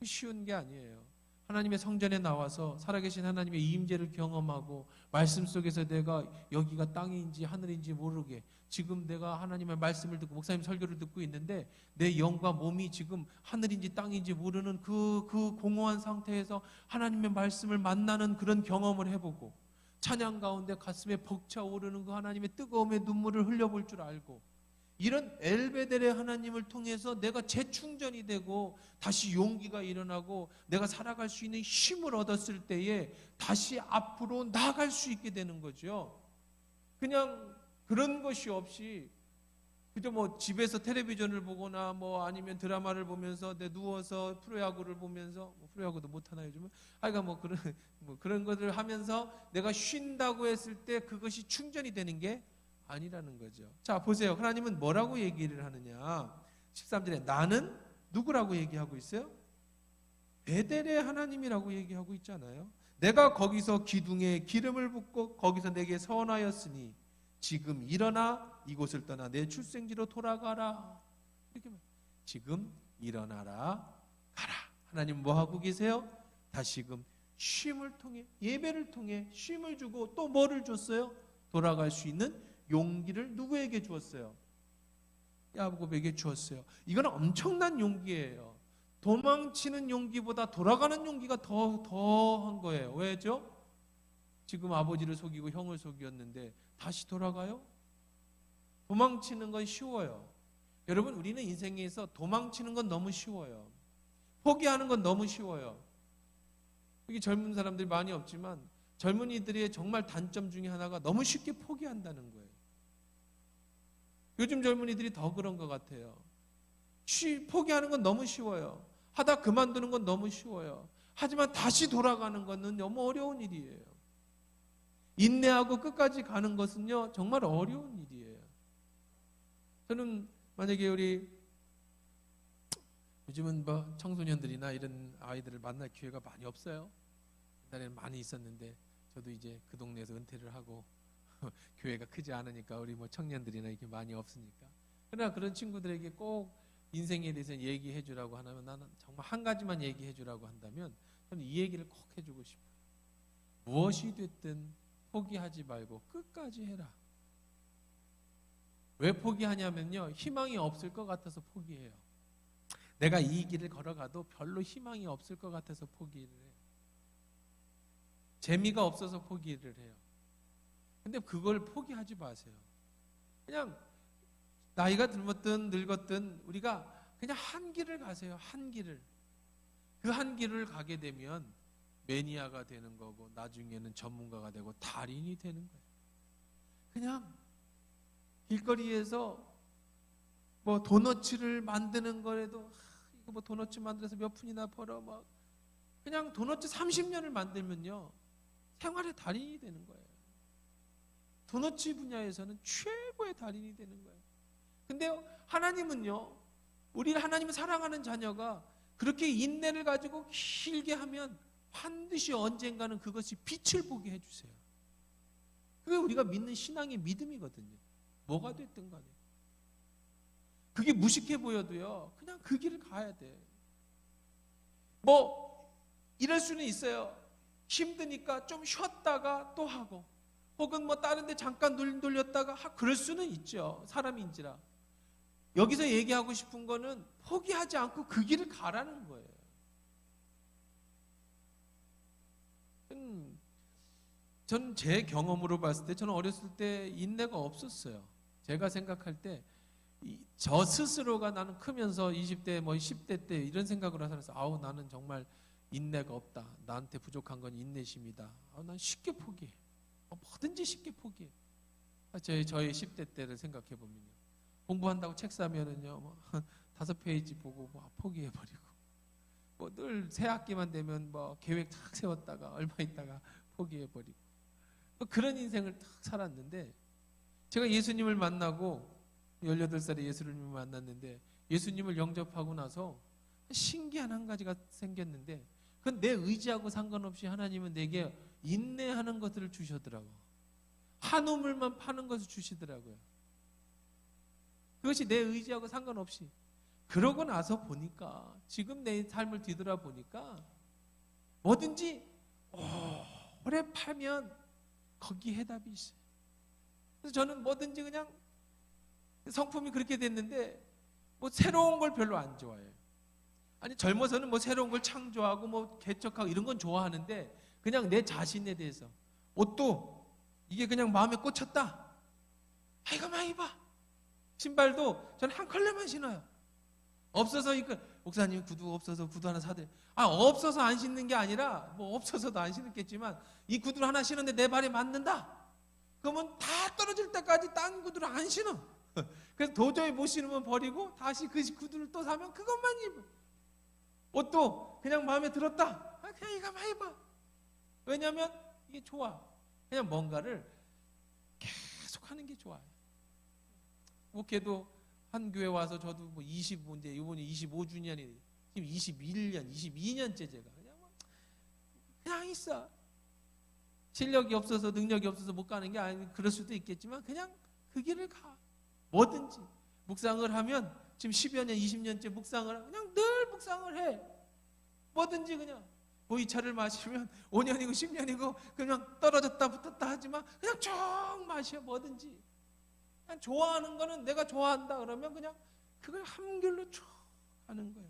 쉬운 게 아니에요. 하나님의 성전에 나와서 살아계신 하나님의 임재를 경험하고 말씀 속에서 내가 여기가 땅인지 하늘인지 모르게 지금 내가 하나님의 말씀을 듣고 목사님 설교를 듣고 있는데 내 영과 몸이 지금 하늘인지 땅인지 모르는 그 공허한 상태에서 하나님의 말씀을 만나는 그런 경험을 해보고 찬양 가운데 가슴에 벅차오르는 그 하나님의 뜨거움의 눈물을 흘려볼 줄 알고, 이런 엘베델의 하나님을 통해서 내가 재충전이 되고 다시 용기가 일어나고 내가 살아갈 수 있는 힘을 얻었을 때에 다시 앞으로 나아갈 수 있게 되는 거죠. 그냥 그런 것이 없이 그저 뭐 집에서 텔레비전을 보거나 뭐 아니면 드라마를 보면서 내 누워서 프로야구를 보면서, 뭐 프로야구도 못하나 요즘은, 뭐 그런 것들을 하면서 내가 쉰다고 했을 때 그것이 충전이 되는 게 아니라는 거죠. 자, 보세요. 하나님은 뭐라고 얘기를 하느냐. 13절에 나는 누구라고 얘기하고 있어요? 베델의 하나님이라고 얘기하고 있잖아요. 내가 거기서 기둥에 기름을 붓고 거기서 내게 선하였으니 지금 일어나 이곳을 떠나 내 출생지로 돌아가라. 이렇게 지금 일어나라 가라. 하나님 뭐 하고 계세요? 다시금 쉼을 통해, 예배를 통해 쉼을 주고 또 뭐를 줬어요? 돌아갈 수 있는 용기를 누구에게 주었어요? 야곱에게 주었어요. 이건 엄청난 용기예요. 도망치는 용기보다 돌아가는 용기가 더한 거예요. 왜죠? 지금 아버지를 속이고 형을 속였는데 다시 돌아가요? 도망치는 건 쉬워요. 여러분, 우리는 인생에서 도망치는 건 너무 쉬워요. 포기하는 건 너무 쉬워요. 여기 젊은 사람들이 많이 없지만 젊은이들의 정말 단점 중에 하나가 너무 쉽게 포기한다는 거예요. 요즘 젊은이들이 더 그런 것 같아요. 포기하는 건 너무 쉬워요. 하다 그만두는 건 너무 쉬워요. 하지만 다시 돌아가는 것은 너무 어려운 일이에요. 인내하고 끝까지 가는 것은요, 정말 어려운 일이에요. 저는 만약에 우리 요즘은 뭐 청소년들이나 이런 아이들을 만날 기회가 많이 없어요. 옛날에는 많이 있었는데 저도 이제 그 동네에서 은퇴를 하고 교회가 크지 않으니까 우리 뭐 청년들이나 이렇게 많이 없으니까. 그러나 그런 친구들에게 꼭 인생에 대해서 얘기해 주라고 하면 나는 정말 한 가지만 얘기해 주라고 한다면 저는 이 얘기를 꼭 해주고 싶어요. 무엇이 됐든 포기하지 말고 끝까지 해라. 왜 포기하냐면요, 희망이 없을 것 같아서 포기해요. 내가 이 길을 걸어가도 별로 희망이 없을 것 같아서 포기를 해요. 재미가 없어서 포기를 해요. 근데 그걸 포기하지 마세요. 그냥 나이가 들었든 늙었든 우리가 그냥 한 길을 가세요. 한 길을. 그 한 길을 가게 되면 매니아가 되는 거고 나중에는 전문가가 되고 달인이 되는 거예요. 그냥 길거리에서 뭐 도너츠를 만드는 거라도 이거 뭐 도너츠 만들어서 몇 푼이나 벌어 막 그냥 도너츠 30년을 만들면요 생활의 달인이 되는 거예요. 도너츠 분야에서는 최고의 달인이 되는 거예요. 근데 하나님은요, 하나님을 사랑하는 자녀가 그렇게 인내를 가지고 길게 하면 반드시 언젠가는 그것이 빛을 보게 해주세요. 그게 우리가 믿는 신앙의 믿음이거든요. 뭐가 됐든 간에. 그게 무식해 보여도요, 그냥 그 길을 가야 돼. 뭐 이럴 수는 있어요. 힘드니까 좀 쉬었다가 또 하고, 혹은 뭐 다른 데 잠깐 돌렸다가 그럴 수는 있죠. 사람인지라. 여기서 얘기하고 싶은 거는 포기하지 않고 그 길을 가라는 거예요. 전 제 경험으로 봤을 때 저는 어렸을 때 인내가 없었어요. 제가 생각할 때 저 스스로가 나는 크면서 20대 뭐 10대 때 이런 생각을 하면서 아우 나는 정말 인내가 없다. 나한테 부족한 건 인내심이다. 난 쉽게 포기해. 뭐든지 쉽게 포기해. 저의 10대 때를 생각해 보면요. 공부한다고 책 사면은요, 뭐 5페이지 보고 뭐 포기해 버리고, 뭐 늘 새 학기만 되면 뭐 계획 탁 세웠다가 얼마 있다가 포기해 버리고, 그런 인생을 탁 살았는데, 제가 예수님을 만나고 18살에 예수님을 만났는데 예수님을 영접하고 나서 신기한 한 가지가 생겼는데, 그건 내 의지하고 상관없이 하나님은 내게 인내하는 것들을 주시더라고. 한 우물만 파는 것을 주시더라고요. 그것이 내 의지하고 상관없이. 그러고 나서 보니까, 지금 내 삶을 뒤돌아보니까 뭐든지 오래 팔면 거기 해답이 있어요. 그래서 저는 뭐든지 그냥 성품이 그렇게 됐는데 뭐 새로운 걸 별로 안 좋아해요. 아니 젊어서는 뭐 새로운 걸 창조하고 뭐 개척하고 이런 건 좋아하는데, 그냥 내 자신에 대해서 옷도 이게 그냥 마음에 꽂혔다. 이거 많이 입어. 신발도 저는 한 컬러만 신어요. 없어서 이거 목사님 구두 없어서 구두 하나 사드려. 없어서 안 신는 게 아니라 뭐 없어서도 안 신었겠지만 이 구두를 하나 신었는데 내 발에 맞는다. 그러면 다 떨어질 때까지 딴 구두를 안 신어. 그래서 도저히 못 신으면 버리고 다시 그 구두를 또 사면 그것만 입어. 옷도 그냥 마음에 들었다. 그냥 이거만 입어. 왜냐하면 이게 좋아. 그냥 뭔가를 계속 하는 게 좋아요. 목회도 한 교회 와서 저도 뭐 25인데 이번이 25주년이 지금 21년, 22년째 제가 그냥 있어. 실력이 없어서 능력이 없어서 못 가는 게 아니, 그럴 수도 있겠지만 그냥 그 길을 가. 뭐든지 묵상을 하면 지금 10여 년, 20년째 묵상을 하면 그냥 늘 묵상을 해. 뭐든지 그냥 보이차를 마시면 5년이고 10년이고 그냥 떨어졌다 붙었다 하지만 그냥 쭉 마셔. 뭐든지 그냥 좋아하는 거는 내가 좋아한다 그러면 그냥 그걸 한결로 쭉 하는 거예요.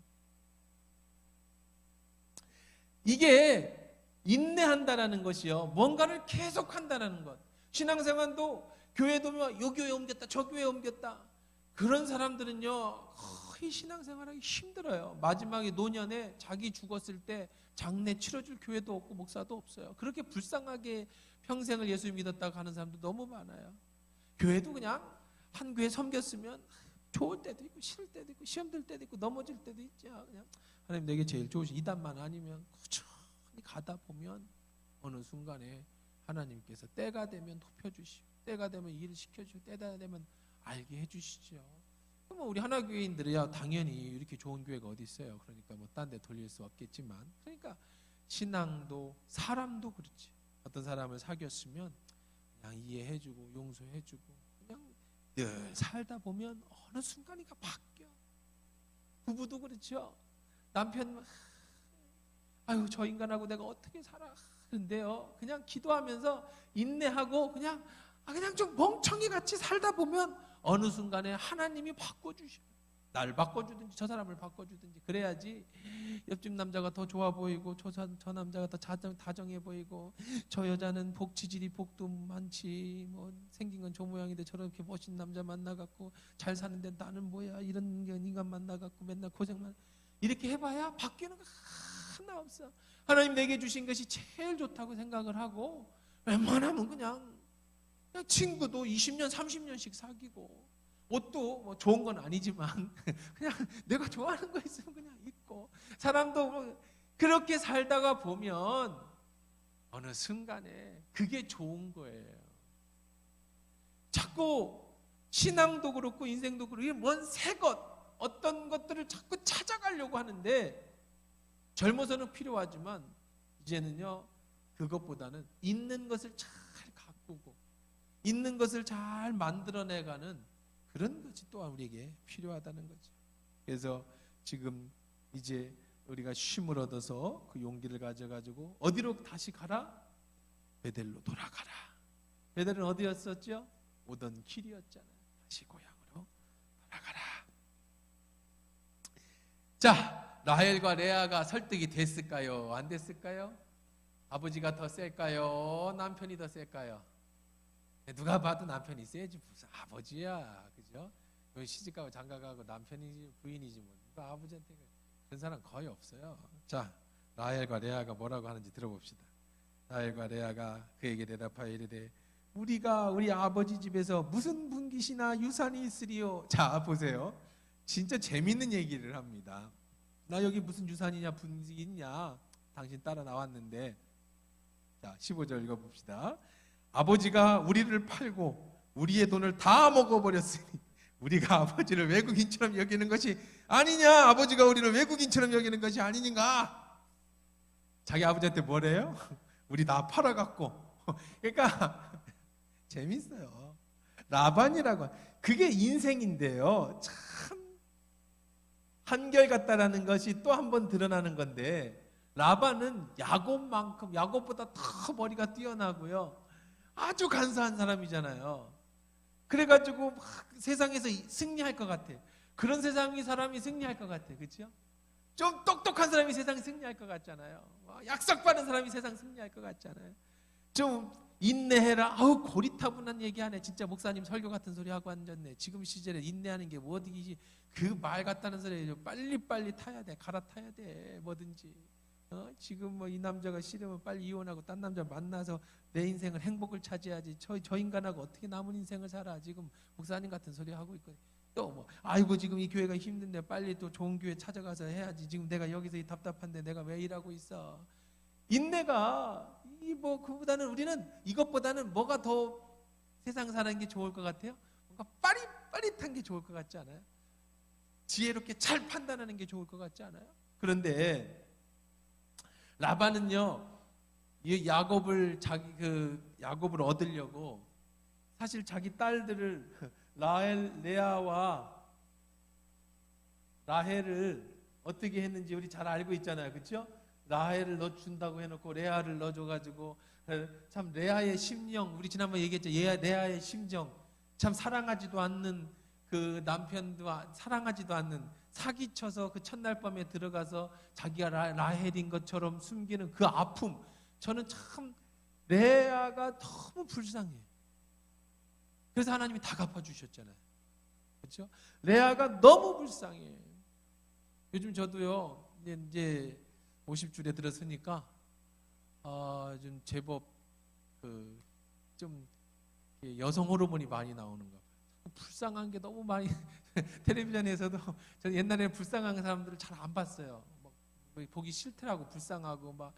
이게 인내한다라는 것이요, 뭔가를 계속한다라는 것. 신앙생활도 교회도 요 교회 옮겼다 저 교회 옮겼다, 그런 사람들은요 거의 신앙생활하기 힘들어요. 마지막에 노년에 자기 죽었을 때 장례 치러줄 교회도 없고 목사도 없어요. 그렇게 불쌍하게 평생을 예수 믿었다고 하는 사람도 너무 많아요. 교회도 그냥 한 교회 섬겼으면 좋을 때도 있고 싫을 때도 있고 시험 들 때도 있고 넘어질 때도 있지. 그냥 하나님 내게 제일 좋으신 이단만 아니면 꾸준히 가다 보면 어느 순간에 하나님께서 때가 되면 높여주시고 때가 되면 일을 시켜주고 때가 되면 알게 해주시죠. 뭐 우리 하나교회인들이야 당연히 이렇게 좋은 교회가 어디 있어요. 그러니까 뭐 딴 데 돌릴 수 없겠지만, 그러니까 신앙도 사람도 그렇지. 어떤 사람을 사귀었으면 그냥 이해해주고 용서해주고 그냥 늘 살다 보면 어느 순간이가 바뀌어. 부부도 그렇죠. 남편 아유 저 인간하고 내가 어떻게 살아 그런데요, 그냥 기도하면서 인내하고 그냥 좀 멍청이 같이 살다 보면 어느 순간에 하나님이 바꿔주셔. 날 바꿔주든지 저 사람을 바꿔주든지 그래야지. 옆집 남자가 더 좋아 보이고 저 남자가 더 다정해 보이고 저 여자는 복지질이 복도 많지 뭐 생긴 건 저 모양인데 저렇게 멋진 남자 만나갖고 잘 사는데 나는 뭐야 이런 인간 만나갖고 맨날 고생만 이렇게 해봐야 바뀌는 거 하나 없어. 하나님 내게 주신 것이 제일 좋다고 생각을 하고 웬만하면 그냥 친구도 20년 30년씩 사귀고 옷도 뭐 좋은 건 아니지만 그냥 내가 좋아하는 거 있으면 그냥 입고, 사람도 뭐 그렇게 살다가 보면 어느 순간에 그게 좋은 거예요. 자꾸 신앙도 그렇고 인생도 그렇고 뭔 새 것 어떤 것들을 자꾸 찾아가려고 하는데, 젊어서는 필요하지만 이제는요 그것보다는 있는 것을 잘 가꾸고 있는 것을 잘 만들어내가는 그런 것이 또한 우리에게 필요하다는 거죠. 그래서 지금 이제 우리가 쉼을 얻어서 그 용기를 가져가지고 어디로 다시 가라? 베델로 돌아가라. 베델은 어디였었죠? 오던 길이었잖아요. 다시 고향으로 돌아가라. 자, 라헬과 레아가 설득이 됐을까요? 안 됐을까요? 아버지가 더 셀까요? 남편이 더 셀까요? 누가 봐도 남편이 세지 무슨 아버지야, 그죠? 시집가고 장가가고 남편이지 부인이지 뭐 누가 아버지한테 그런 사람 거의 없어요. 자, 라헬과 레아가 뭐라고 하는지 들어봅시다. 라헬과 레아가 그에게 대답하여 이르되 우리가 우리 아버지 집에서 무슨 분깃이나 유산이 있으리요. 자 보세요, 진짜 재밌는 얘기를 합니다. 나 여기 무슨 유산이냐 분깃이 있냐, 당신 따라 나왔는데. 자 15절 읽어봅시다. 아버지가 우리를 팔고 우리의 돈을 다 먹어버렸으니 우리가 아버지를 외국인처럼 여기는 것이 아니냐. 아버지가 우리를 외국인처럼 여기는 것이 아니닌가. 자기 아버지한테 뭐래요? 우리 다 팔아갖고. 그러니까 재밌어요. 라반이라고, 그게 인생인데요, 참 한결같다라는 것이 또 한 번 드러나는 건데, 라반은 야곱만큼 야곱보다 더 머리가 뛰어나고요 아주 간사한 사람이잖아요. 그래가지고 막 세상에서 승리할 것 같아. 그런 세상이 사람이 승리할 것 같아. 그렇죠? 좀 똑똑한 사람이 세상 승리할 것 같잖아요. 약속받은 사람이 세상 승리할 것 같잖아요. 좀 인내해라. 아우 고리타분한 얘기하네. 진짜 목사님 설교 같은 소리 하고 앉았네. 지금 시절에 인내하는 게 뭐든지 그 말 같다는 소리 빨리빨리 타야 돼. 갈아타야 돼. 뭐든지. 지금 뭐 이 남자가 싫으면 빨리 이혼하고 딴 남자 만나서 내 인생을 행복을 차지하지. 저 인간하고 어떻게 남은 인생을 살아. 지금 목사님 같은 소리 하고 있거든. 또 뭐 아이고 지금 이 교회가 힘든데 빨리 또 좋은 교회 찾아가서 해야지. 지금 내가 여기서 이 답답한데 내가 왜 일하고 있어. 인내가 뭐 그보다는 우리는 이것보다는 뭐가 더 세상 사는 게 좋을 것 같아요? 뭔가 빠릿빠릿한 게 좋을 것 같지 않아요? 지혜롭게 잘 판단하는 게 좋을 것 같지 않아요? 그런데 라반은요, 이 야곱을 야곱을 얻으려고 사실 자기 딸들을 라헬, 레아와 라헬을 어떻게 했는지 우리 잘 알고 있잖아요, 그렇죠? 라헬을 넣어준다고 해놓고 레아를 넣어줘가지고 참 레아의 심령, 우리 지난번에 얘기했죠. 레아의 심정, 참 사랑하지도 않는 그 남편도 사랑하지도 않는, 사기쳐서 그 첫날 밤에 들어가서 자기가 라헬인 것처럼 숨기는 그 아픔. 저는 참 레아가 너무 불쌍해. 그래서 하나님이 다 갚아주셨잖아요. 그렇죠? 레아가 너무 불쌍해. 요즘 저도요 이제 50줄에 들었으니까 좀 제법 좀 여성 호르몬이 많이 나오는가 봐요. 불쌍한 게 너무 많이 텔레비전에서도 저는 옛날에는 불쌍한 사람들을 잘 안 봤어요. 뭐 보기 싫더라고. 불쌍하고 막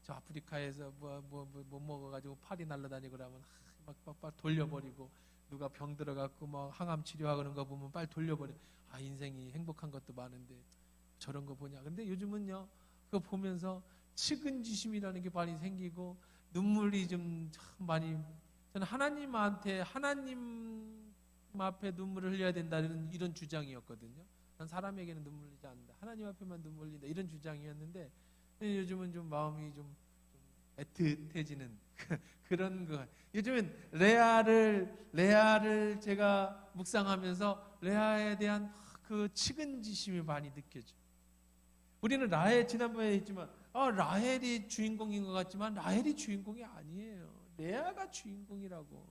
저 아프리카에서 못 먹어가지고 팔이 날아다니고 그러면 막 돌려버리고, 누가 병 들어갖고 막 항암 치료하는 거 보면 빨리 돌려버려. 아, 인생이 행복한 것도 많은데 저런 거 보냐. 근데 요즘은요, 그거 보면서 측은지심이라는 게 많이 생기고 눈물이 좀 많이, 저는 하나님 앞에 눈물을 흘려야 된다는 이런 주장이었거든요. 난 사람에게는 눈물 흘리지 않는다, 하나님 앞에만 눈물 흘린다, 이런 주장이었는데, 요즘은 좀 마음이 좀 애틋해지는 그런 거. 요즘은 레아를 제가 묵상하면서 레아에 대한 그 측은지심이 많이 느껴져. 우리는 라헬, 지난번에 했지만 라헬이 주인공인 것 같지만 라헬이 주인공이 아니에요. 레아가 주인공이라고.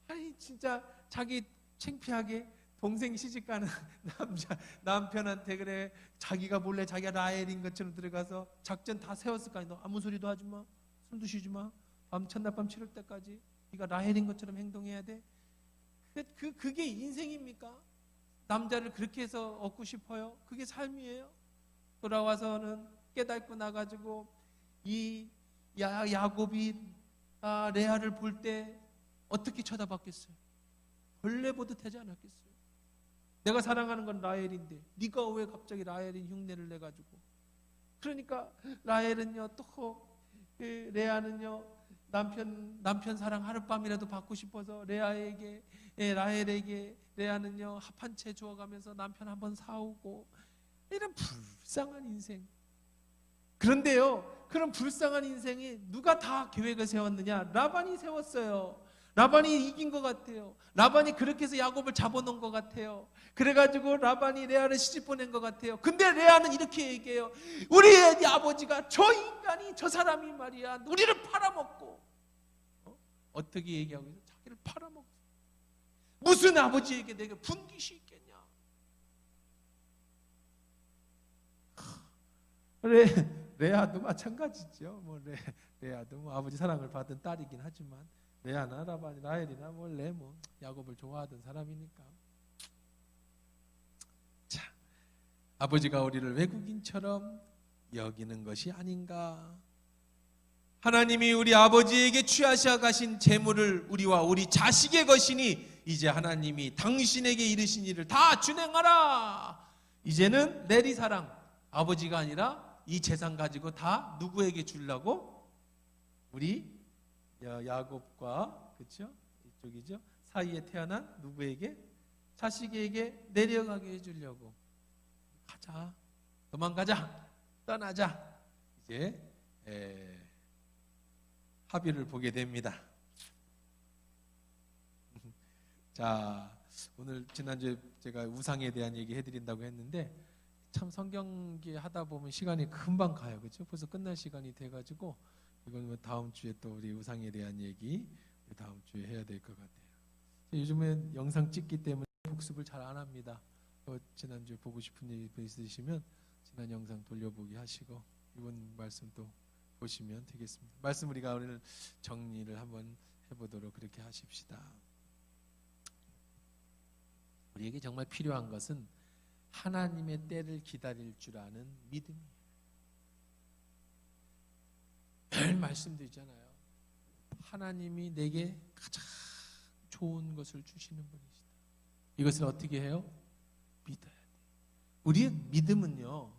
아니 진짜 자기 창피하게 동생 시집가는 남편한테 그래, 자기가 몰래 자기가 라헬인 것처럼 들어가서 작전 다 세웠을 거 아니야. 너 아무 소리도 하지 마, 숨도 쉬지 마, 첫날밤 치를 때까지 네가 라헬인 것처럼 행동해야 돼. 그게 인생입니까? 남자를 그렇게 해서 얻고 싶어요? 그게 삶이에요? 돌아와서는 깨닫고 나가지고 이 야곱이 레아를 볼 때 어떻게 쳐다봤겠어요? 벌레 보듯 하지 않았겠어요? 내가 사랑하는 건 라헬인데 네가 왜 갑자기 라헬인 흉내를 내가지고. 그러니까 라헬은요, 또 레아는요, 남편 사랑 하룻밤이라도 받고 싶어서 라헬에게 레아는요 합 한 채 주어가면서 남편 한번 사오고, 이런 불쌍한 인생. 그런데요, 그런 불쌍한 인생이 누가 다 계획을 세웠느냐? 라반이 세웠어요. 라반이 이긴 것 같아요. 라반이 그렇게 해서 야곱을 잡아놓은 것 같아요. 그래가지고 라반이 레아를 시집 보낸 것 같아요. 근데 레아는 이렇게 얘기해요. 우리 아버지가, 저 인간이, 저 사람이 말이야 우리를 팔아먹고, 어떻게 얘기하고 있어? 자기를 팔아먹고. 무슨 아버지에게 내게 분깃이 있겠냐? 레아도 마찬가지죠. 레아도 아버지 사랑을 받은 딸이긴 하지만, 레아나 라헬이나 원래 야곱을 좋아하던 사람이니까. 자, 아버지가 우리를 외국인처럼 여기는 것이 아닌가? 하나님이 우리 아버지에게 취하셔 가신 재물을 우리와 우리 자식의 것이니 이제 하나님이 당신에게 이르신 일을 다 준행하라. 이제는 내리사랑, 아버지가 아니라 이 재산 가지고 다 누구에게 주려고? 우리 야곱과, 그렇죠? 이쪽이죠. 사이에 태어난 누구에게? 자식에게 내려가게 해주려고. 가자, 도망가자, 떠나자. 이제 합의를 보게 됩니다. 자, 오늘 지난주에 제가 우상에 대한 얘기 해드린다고 했는데, 참 성경기 하다 보면 시간이 금방 가요, 그렇죠? 벌써 끝날 시간이 돼가지고 이건 다음 주에 또 우리 우상에 대한 얘기 다음 주에 해야 될 것 같아요. 요즘엔 영상 찍기 때문에 복습을 잘 안 합니다. 지난주에 보고 싶은 얘기 있으시면 지난 영상 돌려보기 하시고 이번 말씀 또 보시면 되겠습니다. 말씀 우리가 오늘 정리를 한번 해보도록 그렇게 하십시다. 우리에게 정말 필요한 것은 하나님의 때를 기다릴 줄 아는 믿음이에요. 늘 말씀드리잖아요. 하나님이 내게 가장 좋은 것을 주시는 분이시다. 이것을 어떻게 해요? 믿어야 돼. 우리의 믿음은요,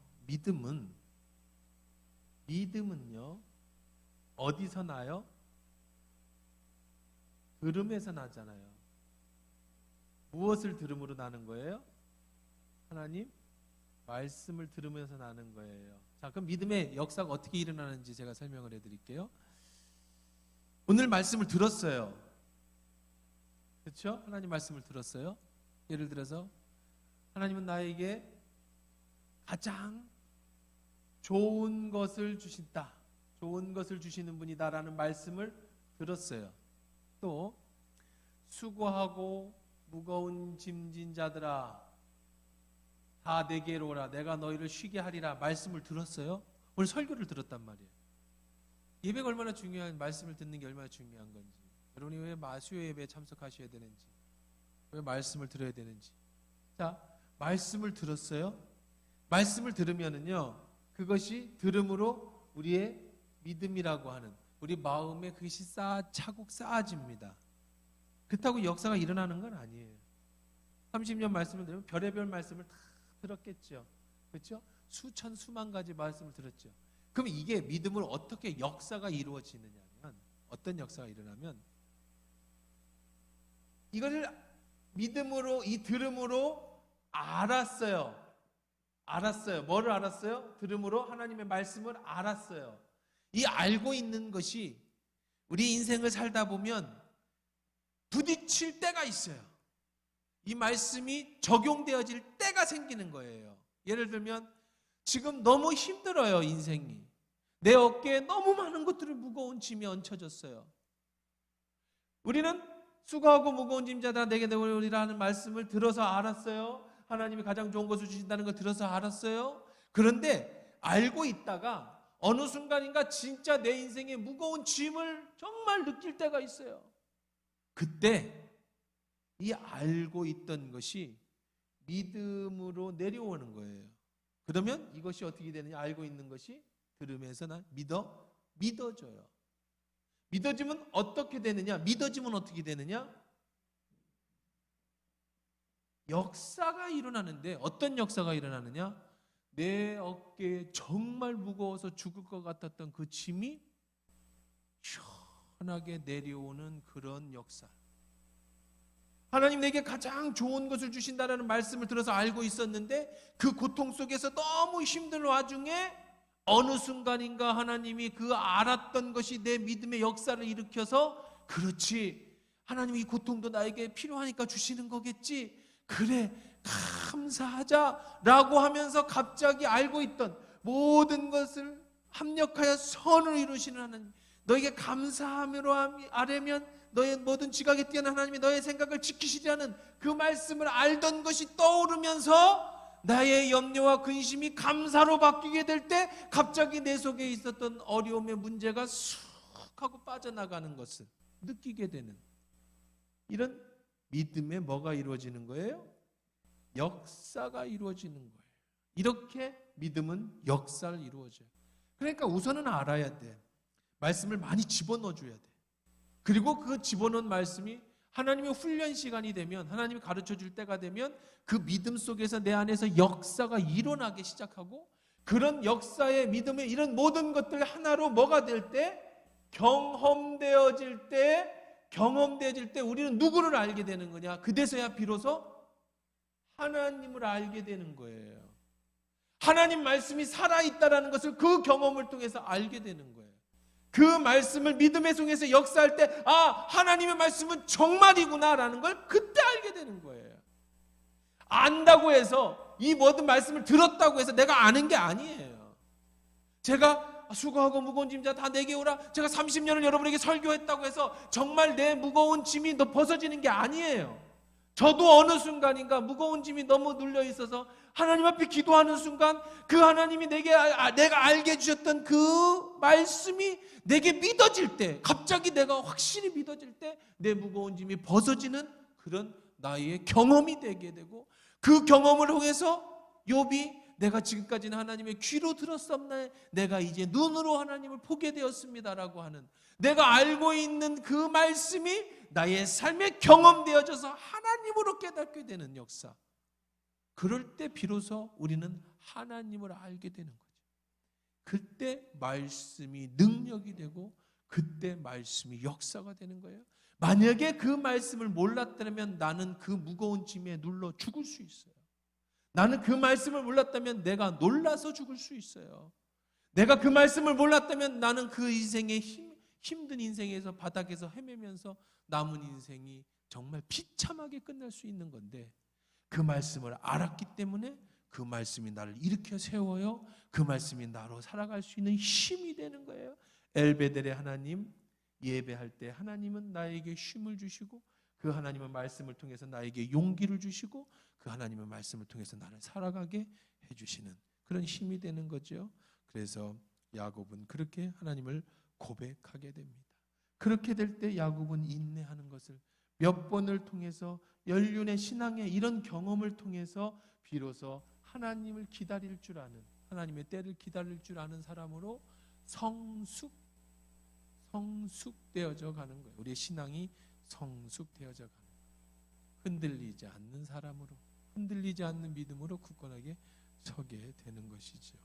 믿음은요 어디서 나요? 들음에서 나잖아요. 무엇을 들음으로 나는 거예요? 하나님 말씀을 들으면서 나는 거예요. 자, 그럼 믿음의 역사가 어떻게 일어나는지 제가 설명을 해드릴게요. 오늘 말씀을 들었어요. 그렇죠? 하나님 말씀을 들었어요. 예를 들어서 하나님은 나에게 가장 좋은 것을 주신다, 좋은 것을 주시는 분이다라는 말씀을 들었어요. 또 수고하고 무거운 짐진 자들아 다 내게로 오라, 내가 너희를 쉬게 하리라 말씀을 들었어요. 오늘 설교를 들었단 말이에요. 예배가 얼마나 중요한, 말씀을 듣는 게 얼마나 중요한 건지, 여러분이 왜 수요 예배에 참석하셔야 되는지, 왜 말씀을 들어야 되는지 자, 말씀을 들었어요. 말씀을 들으면은요, 그것이 들음으로 우리의 믿음이라고 하는 우리 마음에 그것이 차곡 쌓아집니다. 그렇다고 역사가 일어나는 건 아니에요. 30년 말씀을 들으면 별의별 말씀을 다 들었겠죠. 그렇죠? 수천 수만 가지 말씀을 들었죠. 그럼 이게 믿음으로 어떻게 역사가 이루어지느냐면, 어떤 역사가 일어나면, 이거를 믿음으로, 이 들음으로 알았어요. 뭐를 알았어요? 들음으로 하나님의 말씀을 알았어요. 이 알고 있는 것이 우리 인생을 살다 보면 부딪힐 때가 있어요. 이 말씀이 적용되어질 때가 생기는 거예요. 예를 들면 지금 너무 힘들어요, 인생이. 내 어깨에 너무 많은 것들을 무거운 짐이 얹혀졌어요. 우리는 수고하고 무거운 짐 자다 내게 내오리라는 말씀을 들어서 알았어요. 하나님이 가장 좋은 것을 주신다는 걸 들어서 알았어요. 그런데 알고 있다가 어느 순간인가 진짜 내 인생에 무거운 짐을 정말 느낄 때가 있어요. 그때 이 알고 있던 것이 믿음으로 내려오는 거예요. 그러면 이것이 어떻게 되느냐? 알고 있는 것이 들으면서 난 믿어져요. 믿어지면 어떻게 되느냐? 믿어지면 어떻게 되느냐? 역사가 일어나는데, 어떤 역사가 일어나느냐? 내 어깨에 정말 무거워서 죽을 것 같았던 그 짐이 시원하게 내려오는 그런 역사. 하나님 내게 가장 좋은 것을 주신다라는 말씀을 들어서 알고 있었는데 그 고통 속에서 너무 힘든 와중에 어느 순간인가 하나님이 그 알았던 것이 내 믿음의 역사를 일으켜서, 그렇지, 하나님이 이 고통도 나에게 필요하니까 주시는 거겠지, 그래 감사하자라고 하면서 갑자기 알고 있던 모든 것을 합력하여 선을 이루시는 하나님, 너에게 감사함으로 아뢰면 너의 모든 지각에 뛰어난 하나님이 너의 생각을 지키시리라는 그 말씀을 알던 것이 떠오르면서 나의 염려와 근심이 감사로 바뀌게 될 때 갑자기 내 속에 있었던 어려움의 문제가 쑥 하고 빠져나가는 것을 느끼게 되는, 이런 믿음에 뭐가 이루어지는 거예요? 역사가 이루어지는 거예요. 이렇게 믿음은 역사를 이루어져요. 그러니까 우선은 알아야 돼. 말씀을 많이 집어넣어줘야 돼. 그리고 그 집어넣은 말씀이 하나님의 훈련 시간이 되면, 하나님이 가르쳐 줄 때가 되면 그 믿음 속에서 내 안에서 역사가 일어나기 시작하고, 그런 역사의 믿음의 이런 모든 것들 하나로 뭐가 될 때, 경험되어질 때 우리는 누구를 알게 되는 거냐? 그때서야 비로소 하나님을 알게 되는 거예요. 하나님 말씀이 살아있다라는 것을 그 경험을 통해서 알게 되는 거예요. 그 말씀을 믿음의 속에서 역사할 때, 아, 하나님의 말씀은 정말이구나라는 걸 그때 알게 되는 거예요. 안다고 해서, 이 모든 말씀을 들었다고 해서 내가 아는 게 아니에요. 제가 수고하고 무거운 짐 자 다 내게 오라, 제가 30년을 여러분에게 설교했다고 해서 정말 내 무거운 짐이 벗어지는 게 아니에요. 저도 어느 순간인가 무거운 짐이 너무 눌려 있어서 하나님 앞에 기도하는 순간 그 하나님이 내가 알게 해주셨던 그 말씀이 내게 믿어질 때, 갑자기 내가 확실히 믿어질 때 내 무거운 짐이 벗어지는 그런 나의 경험이 되게 되고, 그 경험을 통해서 욥이 내가 지금까지는 하나님의 귀로 들었었나 내가 이제 눈으로 하나님을 보게 되었습니다라고 하는, 내가 알고 있는 그 말씀이 나의 삶에 경험되어져서 하나님으로 깨닫게 되는 역사. 그럴 때 비로소 우리는 하나님을 알게 되는 거죠. 그때 말씀이 능력이 되고 그때 말씀이 역사가 되는 거예요. 만약에 그 말씀을 몰랐다면 나는 그 무거운 짐에 눌러 죽을 수 있어요. 나는 그 말씀을 몰랐다면 내가 놀라서 죽을 수 있어요. 내가 그 말씀을 몰랐다면 나는 그 인생의 힘든 인생에서 바닥에서 헤매면서 남은 인생이 정말 비참하게 끝날 수 있는 건데, 그 말씀을 알았기 때문에 그 말씀이 나를 일으켜 세워요. 그 말씀이 나로 살아갈 수 있는 힘이 되는 거예요. 엘베델의 하나님, 예배할 때 하나님은 나에게 쉼을 주시고, 그 하나님의 말씀을 통해서 나에게 용기를 주시고, 그 하나님의 말씀을 통해서 나를 살아가게 해주시는 그런 힘이 되는 거죠. 그래서 야곱은 그렇게 하나님을 고백하게 됩니다. 그렇게 될 때 야곱은 인내하는 것을 몇 번을 통해서 연륜의 신앙의 이런 경험을 통해서 비로소 하나님을 기다릴 줄 아는, 하나님의 때를 기다릴 줄 아는 사람으로 성숙되어져 가는 거예요. 우리의 신앙이 성숙되어져 가는 거예요. 흔들리지 않는 사람으로, 흔들리지 않는 믿음으로 굳건하게 서게 되는 것이죠.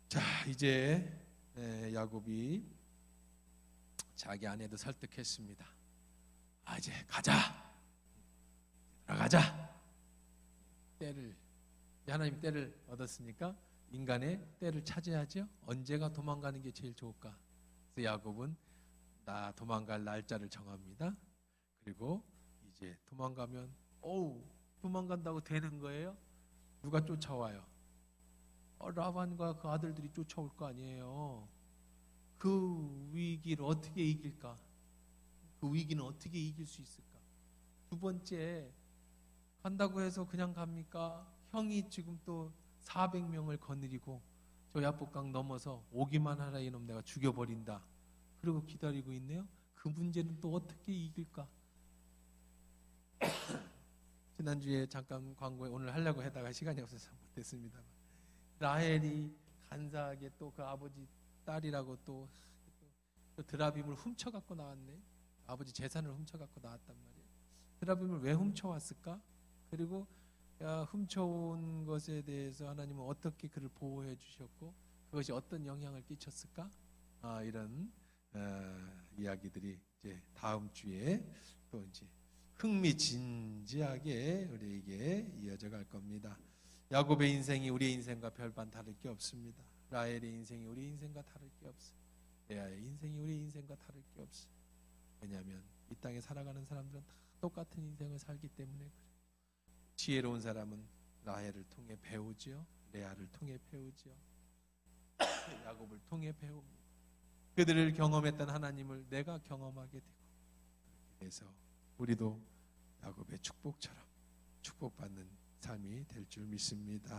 자, 이제 야곱이 자기 아내도 설득했습니다. 이제 가자, 들어가자. 하나님 때를 얻었으니까 인간의 때를 찾아야죠. 언제가 도망가는 게 제일 좋을까? 그래서 야곱은 나 도망갈 날짜를 정합니다. 그리고 이제 도망가면 도망간다고 되는 거예요? 누가 쫓아와요? 라반과 그 아들들이 쫓아올 거 아니에요. 그 위기를 어떻게 이길까? 그 위기는 어떻게 이길 수 있을까? 두 번째, 간다고 해서 그냥 갑니까? 형이 지금 또 400명을 거느리고 저 야복강 넘어서 오기만 하라 이놈 내가 죽여버린다. 그리고 기다리고 있네요. 그 문제는 또 어떻게 이길까? 지난주에 잠깐 광고에 오늘 하려고 하다가 시간이 없어서 못했습니다. 라헬이 간사하게 또 그 아버지 딸이라고 또 드라빔을 훔쳐갖고 나왔네. 아버지 재산을 훔쳐갖고 나왔단 말이에요. 드라빔을 왜 훔쳐왔을까? 그리고 훔쳐온 것에 대해서 하나님은 어떻게 그를 보호해 주셨고 그것이 어떤 영향을 끼쳤을까? 이런 이야기들이 이제 다음 주에 또 이제 흥미진지하게 우리에게 이어져 갈 겁니다. 야곱의 인생이 우리의 인생과 별반 다를 게 없습니다. 라헬의 인생이 우리 인생과 다를 게 없어요. 레아의 인생이 우리 인생과 다를 게 없어요. 왜냐하면 이 땅에 살아가는 사람들은 다 똑같은 인생을 살기 때문에 그래요. 지혜로운 사람은 라헬을 통해 배우지요. 레아를 통해 배우지요. 야곱을 통해 배웁니다. 그들을 경험했던 하나님을 내가 경험하게 되고 그래서 우리도 야곱의 축복처럼 축복받는 삶이 될 줄 믿습니다.